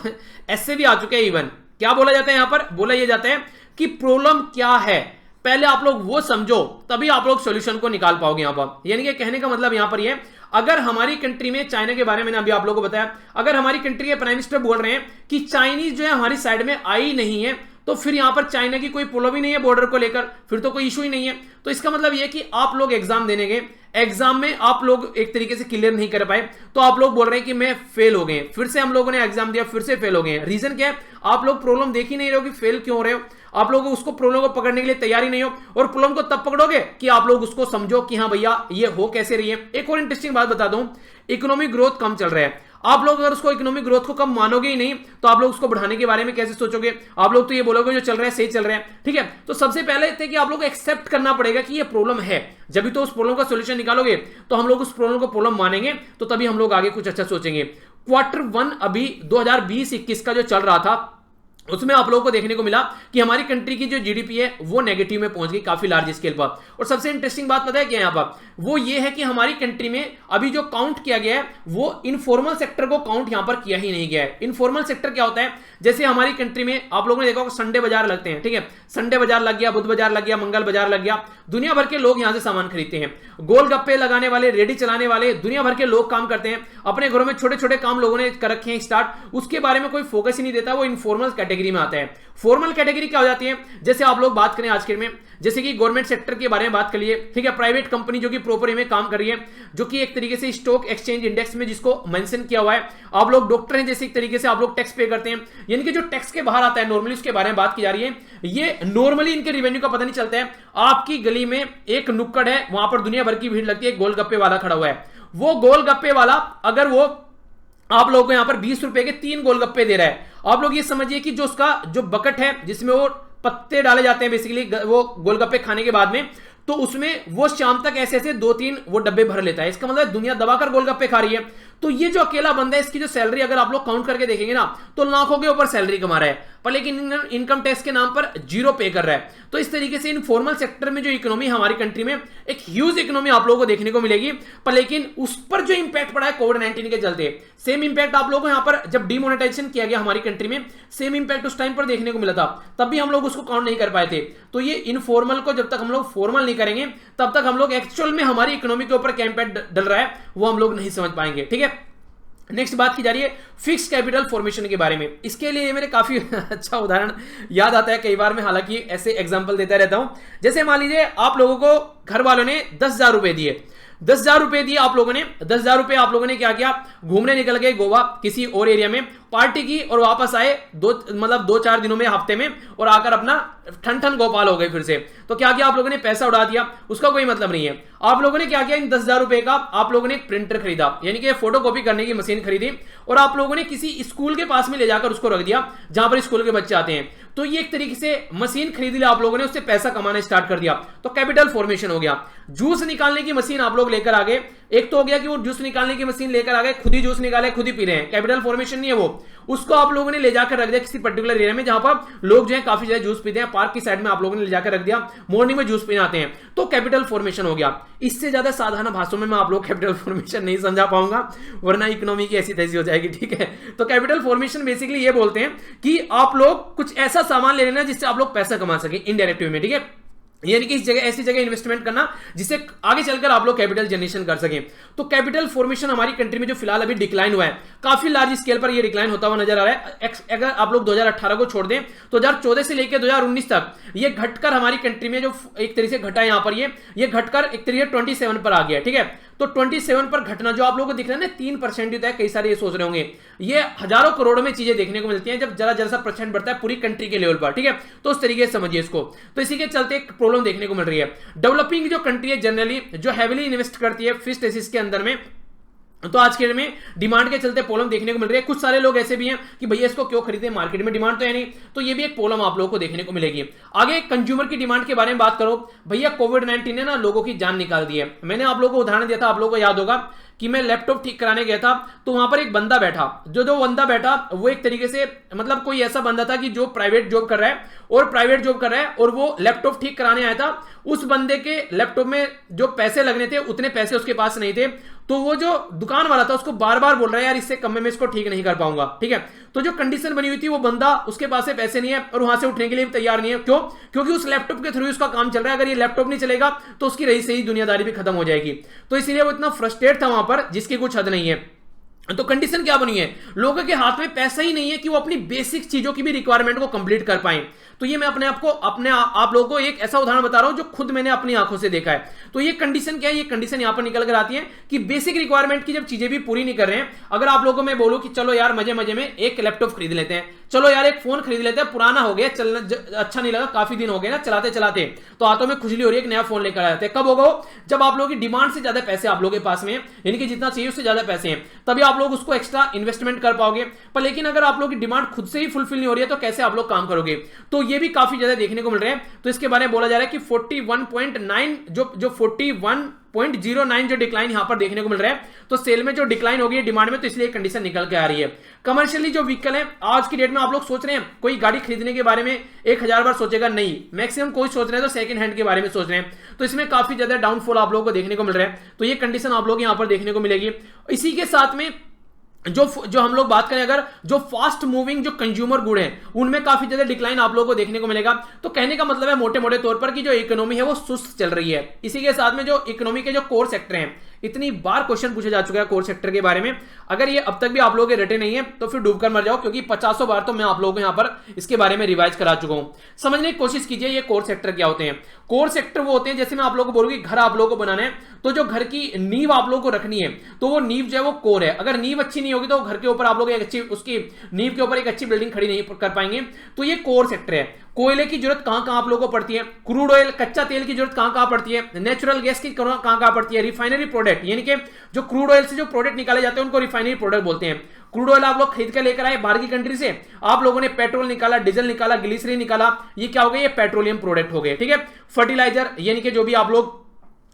ऐसे भी आ चुके हैं। इवन क्या बोला जाता है यहां पर, बोला यह जाता है कि प्रॉब्लम क्या है, पहले आप लोग वो समझो तभी आप लोग सॉल्यूशन को निकाल पाओगे यहां पर। यानी कि कहने का मतलब यहां पर ये, अगर हमारी कंट्री में चाइना के बारे में अभी आप लोगों को बताया, अगर हमारी कंट्री के प्राइम मिनिस्टर बोल रहे हैं कि चाइनीज जो है हमारी साइड में आई नहीं है, तो फिर यहां पर चाइना की कोई प्रॉब्लम ही नहीं है बॉर्डर को लेकर, फिर तो कोई इशू ही नहीं है। तो इसका मतलब यह कि आप लोग एग्जाम देने गए, एग्जाम में आप लोग एक तरीके से क्लियर नहीं कर पाए, तो आप लोग बोल रहे हैं कि मैं फेल हो गए, फिर से हम लोगों ने एग्जाम दिया फिर से फेल हो गए। रीजन क्या है, आप लोग प्रॉब्लम देख ही नहीं रहे हो कि फेल क्यों हो रहे हो, आप लोग उसको प्रॉब्लम को पकड़ने के लिए तैयार ही नहीं हो, और प्रॉब्लम को तब पकड़ोगे कि आप लोग उसको समझो कि हाँ भैया ये हो कैसे रही है। एक और इंटरेस्टिंग बात बता दूं, इकोनॉमिक ग्रोथ कम चल रहा है, आप लोग अगर उसको इकोनॉमिक ग्रोथ को कम मानोगे ही नहीं, तो आप लोग उसको बढ़ाने के बारे में कैसे सोचोगे, आप लोग तो ये बोलोगे जो चल रहा है सही चल रहा है, ठीक है। तो सबसे पहले थे कि आप लोग को एक्सेप्ट करना पड़ेगा कि ये प्रॉब्लम है, जब भी तो उस प्रॉब्लम का सॉल्यूशन निकालोगे, तो हम लोग उस प्रॉब्लम को प्रॉब्लम मानेंगे, तो तभी हम लोग आगे कुछ अच्छा सोचेंगे। Q1 अभी 2020-21 का जो चल रहा था, उसमें आप लोगों को देखने को मिला कि हमारी कंट्री की जो जीडीपी है वो नेगेटिव में पहुंच गई काफी लार्ज स्केल पर। और सबसे इंटरेस्टिंग बात पता है क्या यहां पर, वो ये है कि हमारी कंट्री में अभी जो काउंट किया गया है वो इनफॉर्मल सेक्टर को काउंट यहां पर किया ही नहीं गया है। इनफॉर्मल सेक्टर क्या होता है, जैसे हमारी कंट्री में आप लोगों ने देखा संडे बाजार लगते हैं, ठीक है, संडे बाजार लग गया, बुध बाजार लग गया, मंगल बाजार लग गया, दुनिया भर के लोग यहां से सामान खरीदते हैं, गोलगप्पे लगाने वाले, रेडी चलाने वाले, दुनिया भर के लोग काम करते हैं, अपने घरों में छोटे छोटे काम लोगों ने कर रखे हैं स्टार्ट, उसके बारे में कोई फोकस ही नहीं देता, वो इनफॉर्मल कैटेगरी में आता है। फॉर्मल कैटेगरी क्या हो जाती है, जैसे आप लोग बात करें आज के में, जैसे कि गवर्नमेंट सेक्टर के बारे में बात करिए, ठीक है, प्राइवेट कंपनी जो कि प्रॉपर में काम कर रही है, जो कि एक तरीके से स्टॉक एक्सचेंज इंडेक्स में जिसको मेंशन किया हुआ है, आप लोग डॉक्टर हैं जैसे एक तरीके से आप लोग टैक्स पे करते हैं, यानी कि जो टैक्स के बाहर आता है नॉर्मली उसके बारे में बात की जा रही है। ये नॉर्मली इनके रेवेन्यू का पता नहीं चलता है। आपकी गली में एक नुक्कड़ है, वहां पर दुनिया भर की भीड़ लगती है, गोलगप्पे वाला खड़ा हुआ है, वो गोलगप्पे वाला अगर वो आप लोगों को यहां पर 20 रुपए के 3 गोलगप्पे दे रहा है, आप लोग ये समझिए कि जो उसका जो बकेट है जिसमें वो पत्ते डाले जाते हैं बेसिकली वो गोलगप्पे खाने के बाद में, तो उसमें वो शाम तक ऐसे ऐसे 2-3 वो डब्बे भर लेता है। इसका मतलब दुनिया दबाकर गोलगप्पे खा रही है। तो ये जो अकेला बंदा है, इसकी जो सैलरी अगर आप लोग काउंट करके देखेंगे ना, तो लाखों के ऊपर सैलरी कमा रहा है, पर लेकिन इनकम टैक्स के नाम पर 0 पे कर रहा है। तो इस तरीके से इनफॉर्मल सेक्टर में जो इकोनॉमी हमारी कंट्री में एक ह्यूज इकोनॉमी आप लोगों को देखने को मिलेगी, पर लेकिन उस पर जो इंपैक्ट पड़ा है कोविड-19 के चलते, सेम इंपैक्ट आप लोगों को यहां पर जब डिमोनेटाइजेशन किया गया हमारी कंट्री में, सेम इंपैक्ट उस टाइम पर देखने को मिला था, तब भी हम लोग उसको काउंट नहीं कर पाए थे। तो ये इनफॉर्मल को जब तक हम लोग फॉर्मल नहीं करेंगे, तब तक हम लोग एक्चुअल में हमारी इकोनॉमी के ऊपर क्या इंपैक्ट डल रहा है वो हम लोग नहीं समझ पाएंगे, ठीक है। नेक्स्ट बात की जा रही है फिक्स कैपिटल फॉर्मेशन के बारे में। इसके लिए मेरे काफी अच्छा उदाहरण याद आता है, कई बार मैं हालांकि ऐसे एग्जांपल देता रहता हूं। जैसे मान लीजिए आप लोगों को घर वालों ने 10,000 रुपए दिए, 10,000 रुपए दिए आप लोगों ने, 10,000 रुपए आप लोगों ने क्या किया, घूमने निकल गए गोवा किसी और एरिया में, पार्टी की और वापस आए 2-4 दिनों में, हफ्ते में, और आकर अपना ठन ठन गोपाल हो गए फिर से। तो क्या किया आप लोगों ने, पैसा उड़ा दिया, उसका कोई मतलब नहीं है। आप लोगों ने क्या किया, इन 10,000 रुपए का आप लोगों ने एक प्रिंटर खरीदा, यानी कि फोटोकॉपी करने की मशीन खरीदी, और आप लोगों ने किसी स्कूल के पास में ले जाकर उसको रख दिया जहां पर स्कूल के बच्चे आते हैं। तो ये एक तरीके से मशीन खरीद लिया आप लोगों ने, उससे पैसा कमाना स्टार्ट कर दिया, तो कैपिटल फॉर्मेशन हो गया। जूस निकालने की मशीन आप लोग लेकर आ गए, एक तो हो गया कि वो जूस निकालने की मशीन लेकर आ गए, खुद ही जूस निकाले खुद ही पी रहे हैं, कैपिटल फॉर्मेशन नहीं है वो। उसको आप लोगों ने ले जाकर रख दिया किसी पर्टिकुलर एरिया में जहां पर लोग जो है काफी ज्यादा जूस पीते हैं, पार्क की साइड में आप लोगों ने ले जाकर रख दिया, मॉर्निंग में जूस पीने आते हैं, तो कैपिटल फॉर्मेशन हो गया। इससे ज्यादा साधारण भाषाओं में मैं आप लोग कैपिटल फॉर्मेशन नहीं समझा पाऊंगा, वरना इकोनॉमी की ऐसी तैसी हो जाएगी, ठीक है। तो कैपिटल फॉर्मेशन बेसिकली ये बोलते हैं कि आप लोग कुछ ऐसा सामान ले लेना जिससे आप लोग पैसा कमा सके इनडायरेक्ट वे में, ठीक है, यानी कि इस जगह ऐसी जगह इन्वेस्टमेंट करना जिससे आगे चलकर आप लोग कैपिटल जनरेशन कर सकें। तो कैपिटल फॉर्मेशन हमारी कंट्री में जो फिलहाल अभी डिक्लाइन हुआ है, काफी लार्ज स्केल पर ये डिक्लाइन होता हुआ नजर आ रहा है। अगर आप लोग 2018 को छोड़ दें तो 2014 से लेकर 2019 तक ये घटकर हमारी कंट्री में जो एक तरीके से घटा है, यहां पर ये घटकर एक तरीके 27 पर आ गया, ठीक है। तो 27 पर घटना जो आप लोगों को दिख रहा है ना 3% होता है, कई सारे ये सोच रहे होंगे ये हजारों करोड़ में चीजें देखने को मिलती हैं जब जरा जरा सा परसेंट बढ़ता है पूरी कंट्री के लेवल पर, ठीक है। तो उस तरीके से समझिए इसको। तो इसी के चलते एक प्रॉब्लम देखने को मिल रही है। डेवलपिंग जो कंट्री है जनरली जो हैविली इन्वेस्ट करती है फिक्स्ड एसेट्स के अंदर में, तो आज के डेट में डिमांड के चलते प्रॉब्लम देखने को मिल रही है। कुछ सारे लोग ऐसे भी हैं कि भैया इसको क्यों खरीदे, मार्केट में डिमांड तो है नहीं, तो ये भी एक प्रॉब्लम आप लोगों को देखने को मिलेगी। आगे कंज्यूमर की डिमांड के बारे में बात करो, भैया कोविड-19 ने ना लोगों की जान निकाल दी है। मैंने आप लोगों को उदाहरण दिया था, आप लोगों को याद होगा कि मैं लैपटॉप ठीक कराने गया था तो वहां पर एक बंदा बैठा, जो बंदा बैठा वो एक तरीके से मतलब कोई ऐसा बंदा था कि जो प्राइवेट जॉब कर रहा है और वो लैपटॉप ठीक कराने आया था। उस बंदे के लैपटॉप में जो पैसे लगने थे उतने पैसे उसके पास नहीं थे, तो वो जो दुकान वाला था उसको बार बार बोल रहा है यार इससे कम में मैं इसको ठीक नहीं कर पाऊंगा, ठीक है। तो जो कंडीशन बनी हुई थी वो बंदा उसके पास से पैसे नहीं है और वहां से उठने के लिए भी तैयार नहीं है। क्यों? क्योंकि उस लैपटॉप के थ्रू उसका काम चल रहा है। अगर ये लैपटॉप नहीं चलेगा तो उसकी रही सही दुनियादारी भी खत्म हो जाएगी। तो इसलिए वो इतना फ्रस्ट्रेट था वहां पर जिसकी कुछ हद नहीं है। तो कंडीशन क्या बनी है, लोगों के हाथ में पैसा ही नहीं है कि वो अपनी बेसिक चीजों की भी रिक्वायरमेंट को कंप्लीट कर पाएं। तो ये मैं आप लोगों को एक ऐसा उदाहरण बता रहा हूं जो खुद मैंने अपनी आंखों से देखा है। तो ये कंडीशन क्या है, ये कंडीशन यहां पर निकल कर आती है कि बेसिक रिक्वायरमेंट की जब चीजें भी पूरी नहीं कर रहे हैं। अगर आप लोगों को मैं बोलूं कि चलो यार मजे मजे में एक लैपटॉप खरीद लेते हैं, चलो यार एक फोन खरीद लेते हैं, पुराना हो गया, चलना अच्छा नहीं लगा, काफी दिन हो गए ना चलाते चलाते, तो हाथों में खुजली हो रही है, एक नया फोन लेकर आ जाते हैं। कब होगा? जब आप लोगों की डिमांड से ज्यादा पैसे आप लोगों के पास में है, यानी कि जितना चाहिए उससे ज्यादा पैसे हैं, तभी आप लोग उसको एक्स्ट्रा इन्वेस्टमेंट कर पाओगे। पर लेकिन अगर आप लोगों की डिमांड खुद से ही फुलफिल नहीं हो रही है तो कैसे आप लोग काम करोगे? तो ये भी काफी ज्यादा देखने को मिल रहे हैं। तो इसके बारे में बोला जा रहा है कि 41.9 जो 41.09 जो डिक्लाइन यहां पर देखने को मिल रहा है। तो सेल में जो डिक्लाइन हो गई है डिमांड में, तो इसलिए कंडीशन निकल के आ रही है। कमर्शियली जो व्हीकल है आज की डेट में आप लोग सोच रहे हैं कोई गाड़ी खरीदने के बारे में 1000 बार सोचेगा नहीं, मैक्सिमम कोई सोच रहे हैं तो सेकंड हैंड के बारे में सोच रहे हैं। तो इसमें काफी ज्यादा डाउनफॉल आप लोगों को देखने को मिल रहा है। तो ये कंडीशन आप लोग यहां पर देखने को मिलेगी। इसी के साथ में जो हम लोग बात करें, अगर जो फास्ट मूविंग जो कंज्यूमर गुड है उनमें काफी ज्यादा डिक्लाइन आप लोगों को देखने को मिलेगा। तो कहने का मतलब है मोटे मोटे तौर पर कि जो इकोनॉमी है वो सुस्त चल रही है। इसी के साथ में जो इकोनॉमी के जो कोर सेक्टर हैं, इतनी बार क्वेश्चन पूछा जा चुका है कोर सेक्टर के बारे में, अगर ये अब तक भी आप लोगों के रटे नहीं है तो फिर डूबकर मर जाओ, क्योंकि 50 बार तो मैं आप लोगों को यहां पर इसके बारे में रिवाइज करा चुका हूं। समझने की कोशिश कीजिए ये कोर सेक्टर क्या होते हैं। कोर सेक्टर वो होते हैं, जैसे मैं आप लोगों को बोलूंगी घर आप लोगों को बनाना है तो जो घर की नींव आप लोगों को रखनी है तो वो नींव जो है वो कोर है। अगर नींव अच्छी नहीं होगी तो घर के ऊपर आप लोग एक अच्छी उसकी नींव के ऊपर एक अच्छी बिल्डिंग खड़ी नहीं कर पाएंगे। तो ये कोर सेक्टर है। कोयले की जरूरत कहां कहां आप लोगों को पड़ती है, क्रूड ऑयल कच्चा तेल की जरूरत कहां कहां पड़ती है, नेचुरल गैस की कहां कहां पड़ती है, रिफाइनरी प्रोडक्ट यानी कि जो क्रूड ऑयल से जो प्रोडक्ट निकाले जाते हैं उनको रिफाइनरी प्रोडक्ट बोलते हैं। क्रूड ऑयल आप लोग खरीद कर लेकर आए बाहर की कंट्री से, आप लोगों ने पेट्रोल निकाला, डीजल निकाला, ग्लिसरीन निकाला, ये क्या हो गया? ये पेट्रोलियम प्रोडक्ट हो गए, ठीक है। फर्टिलाइजर यानी कि जो भी आप लोग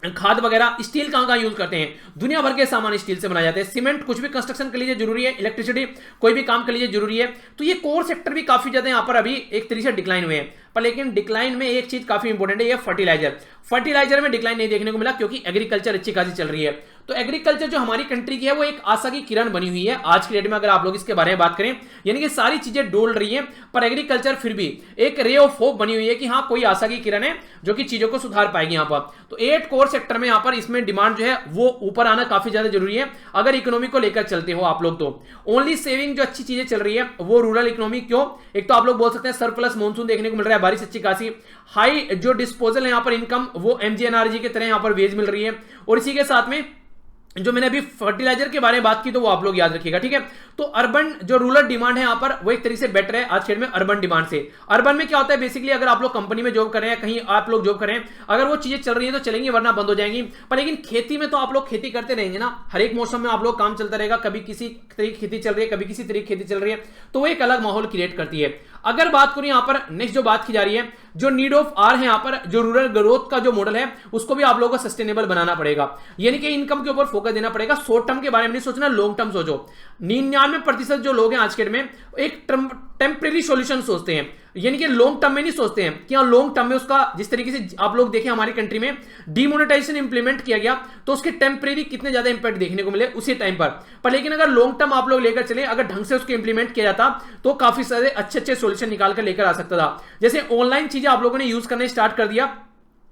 खाद वगैरह, स्टील कहां कहां यूज करते हैं? दुनिया भर के सामान स्टील से बनाए जाते हैं। सीमेंट कुछ भी कंस्ट्रक्शन के लिए जरूरी है, इलेक्ट्रिसिटी कोई भी काम के लिए जरूरी है। तो ये कोर सेक्टर भी काफी ज्यादा यहां पर अभी एक तरीके से डिक्लाइन हुए हैं। पर लेकिन डिक्लाइन में एक चीज काफी इंपॉर्टेंट है, ये फर्टिलाइजर में डिक्लाइन नहीं देखने को मिला क्योंकि एग्रीकल्चर अच्छी खासी चल रही है। तो एग्रीकल्चर जो हमारी कंट्री की है वो एक आशा की किरण बनी हुई है आज की डेट में, अगर आप लोग इसके बारे में बात करें, यानी कि सारी चीजें डोल रही है पर एग्रीकल्चर फिर भी एक रे ऑफ होप बनी हुई है कि हाँ कोई आशा की किरण है जो कि चीजों को सुधार पाएगी यहां पर। तो 8 कोर सेक्टर में यहां पर इसमें डिमांड जो है वो ऊपर आना काफी ज्यादा जरूरी है अगर इकोनॉमी को लेकर चलते हो आप लोग। तो ओनली सेविंग जो अच्छी चीजें चल रही है वो रूरल इकोनॉमी। क्यों? एक तो आप लोग बोल सकते हैं सरप्लस मॉनसून देखने को मिल रहा है, बारिश अच्छी खासी, हाई जो डिस्पोजल है यहां पर इनकम वो एमजीएनआरजी की तरह यहां पर वेज मिल रही है। और इसी के साथ में जो मैंने अभी फर्टिलाइजर के बारे में बात की तो वो आप लोग याद रखिएगा, ठीक है। तो अर्बन जो रूरल डिमांड है यहां पर वो एक तरीके से बेटर है आज के डेट में अर्बन डिमांड से। अर्बन में क्या होता है बेसिकली, अगर आप लोग कंपनी में जॉब कर रहे हैं, कहीं आप लोग जॉब कर रहे हैं, अगर वो चीजें चल रही है तो चलेंगी वरना बंद हो जाएंगी। पर लेकिन खेती में तो आप लोग खेती करते रहेंगे ना, हर एक मौसम में आप लोग काम चलता रहेगा, कभी किसी तरीके खेती चल रही है, कभी किसी तरीके खेती चल रही है, तो वो एक अलग माहौल क्रिएट करती है। अगर बात करूं यहां पर नेक्स्ट जो बात की जा रही है, जो नीड ऑफ आर है यहां पर, जो रूरल ग्रोथ का जो मॉडल है उसको भी आप लोगों को सस्टेनेबल बनाना पड़ेगा, यानी कि इनकम के ऊपर फोकस देना पड़ेगा। शॉर्ट टर्म के बारे में नहीं सोचना, लॉन्ग टर्म सोचो। 99% जो लोग हैं आज के डेट में एक टेम्परेरी सॉल्यूशन सोचते हैं, यानी कि लॉन्ग टर्म में नहीं सोचते हैं कि हाँ लॉन्ग टर्म में उसका जिस तरीके से आप लोग देखें हमारी कंट्री में डिमोनेटाइजेशन इंप्लीमेंट किया गया तो उसके टेम्परेरी कितने ज्यादा इंपैक्ट देखने को मिले उसी टाइम पर लेकिन अगर लॉन्ग टर्म आप लोग लेकर चले, अगर ढंग से उसको इंप्लीमेंट किया जाता तो काफी सारे अच्छे सॉल्यूशन निकाल कर लेकर आ सकता था। जैसे ऑनलाइन चीजें आप लोगों ने यूज करना स्टार्ट कर दिया,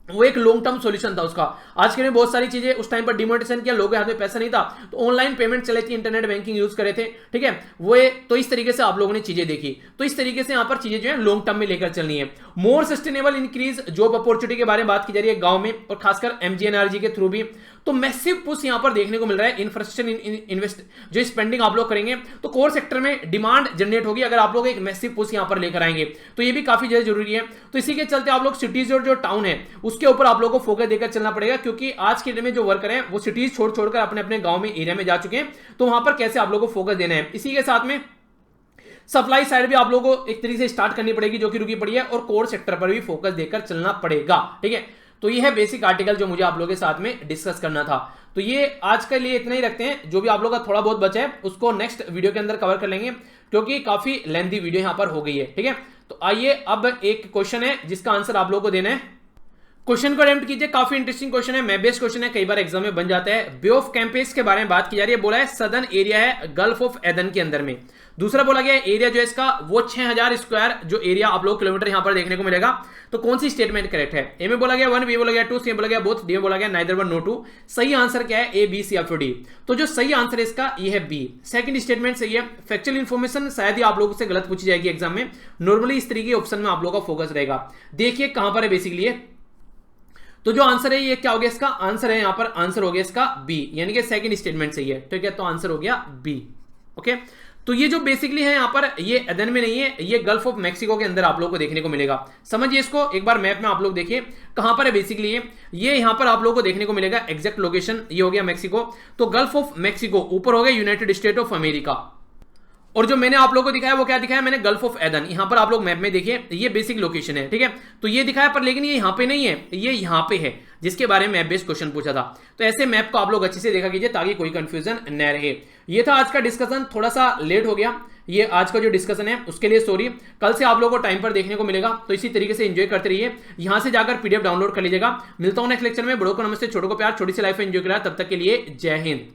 वो एक लॉन्ग टर्म सॉल्यूशन था उसका। आज के लिए बहुत सारी चीजें उस टाइम पर डिमोनेटाइजेशन किया, लोगों के हाथ में पैसा नहीं था तो ऑनलाइन पेमेंट चले थी, इंटरनेट बैंकिंग यूज करे थे, ठीक है। वो तो इस तरीके से आप लोगों ने चीजें देखी, तो इस तरीके से यहां पर चीजें जो है लॉन्ग टर्म में लेकर चलनी है। More sustainable increase job opportunity के बारे में बात की जा रही है गांव में और खासकर एमजीएनआरजी के थ्रू भी। तो मैसिव पुश यहां पर देखने को मिल रहा है इंफ्रास्ट्रक्चर इन्वेस्ट जो स्पेंडिंग आप लोग करेंगे तो कोर सेक्टर में डिमांड जनरेट होगी अगर आप लोग एक मैसिव पुश यहां पर लेकर आएंगे, तो ये भी काफी ज्यादा जरूरी है। तो इसी के चलते आप लोग सिटीज और जो टाउन है उसके ऊपर आप लोगों को फोकस देकर चलना पड़ेगा, क्योंकि आज के डेट में जो वर्कर हैं वो सिटीज छोड़ छोड़कर अपने अपने गांव में एरिया में जा चुके हैं, तो वहां पर कैसे आप लोगों को फोकस देना है। इसी के साथ में सप्लाई साइड भी आप लोगों को एक तरीके से स्टार्ट करनी पड़ेगी जो कि रुकी पड़ी है, और कोर सेक्टर पर भी फोकस देकर चलना पड़ेगा। ठीक है, तो ये है बेसिक आर्टिकल जो मुझे आप लोगों के साथ में डिस्कस करना था। तो ये आज के लिए इतना ही रखते हैं, जो भी आप लोगों का थोड़ा बहुत बचा है उसको नेक्स्ट वीडियो के अंदर कवर कर लेंगे, क्योंकि काफी लेंथी वीडियो यहां पर हो गई है। ठीक है, तो आइए अब एक क्वेश्चन है जिसका आंसर आप लोगों को देना है। क्वेश्चन को अटेम्प्ट कीजिए, काफी इंटरेस्टिंग क्वेश्चन है, मैप बेस्ड क्वेश्चन है, कई बार एग्जाम में बन जाता है। बे ऑफ कैंपेस के बारे में बात की जा रही है, बोला है सदर्न एरिया है गल्फ ऑफ एडन के अंदर में। दूसरा बोला गया एरिया जो है इसका वो 6000 स्क्वायर जो एरिया आप लोग किलोमीटर यहां पर देखने को मिलेगा। तो कौन सी स्टेटमेंट करेक्ट है? ए में बोला गया 1, बी बोला गया 2, सी में बोला गया बोथ, डी में बोला गया नाइदर 1 नो 2। सही आंसर क्या है? ए, बी, सी या फिर डी? तो जो सही आंसर है इसका ये है बी। सेकंड स्टेटमेंट सही है। फैक्चुअल इंफॉर्मेशन शायद ही आप लोगों से गलत पूछी जाएगी एग्जाम में, नॉर्मली इस तरीके के ऑप्शन में आप लोगों का फोकस रहेगा। देखिए कहां पर है बेसिकली, तो जो आंसर है ये क्या हो गया? इसका आंसर है यहां पर, आंसर हो गया इसका बी, यानी कि सेकंड स्टेटमेंट सही है। ठीक है, तो आंसर हो गया बी। ओके, तो ये जो बेसिकली है यहां पर ये एडन में नहीं है, ये गल्फ ऑफ मैक्सिको के अंदर आप लोगों को देखने को मिलेगा। समझिए इसको एक बार मैप में आप लोग देखिए कहां पर है बेसिकली ये यहां पर आप लोगों को देखने को मिलेगा एग्जैक्ट लोकेशन, ये हो गया मैक्सिको। तो गल्फ ऑफ मैक्सिको ऊपर हो गया यूनाइटेड स्टेट ऑफ अमेरिका, और जो मैंने आप लोगों को दिखाया वो क्या दिखाया मैंने? Gulf of Aden. यहां पर आप लोग मैप में देखिए ये बेसिक लोकेशन है। ठीक है, तो ये दिखाया पर लेकिन ये यहां पे नहीं है, ये यहां पे है जिसके बारे में मैप बेस्ड क्वेश्चन पूछा था। तो ऐसे मैप को आप लोग अच्छे से देखा कीजिए ताकि कोई कंफ्यूजन न रहे। ये था आज का डिस्कशन, थोड़ा सा लेट हो गया ये आज का जो डिस्कशन है उसके लिए सॉरी। कल से आप लोगों को टाइम पर देखने को मिलेगा, तो इसी तरीके से एंजॉय करते रहिए। यहां से जाकर पीडीएफ डाउनलोड कर लीजिएगा। मिलता हूं नेक्स्ट लेक्चर में। बड़ों को नमस्ते, छोटों को प्यार, छोटी सी लाइफ एंजॉय करा। तब तक के लिए जय हिंद।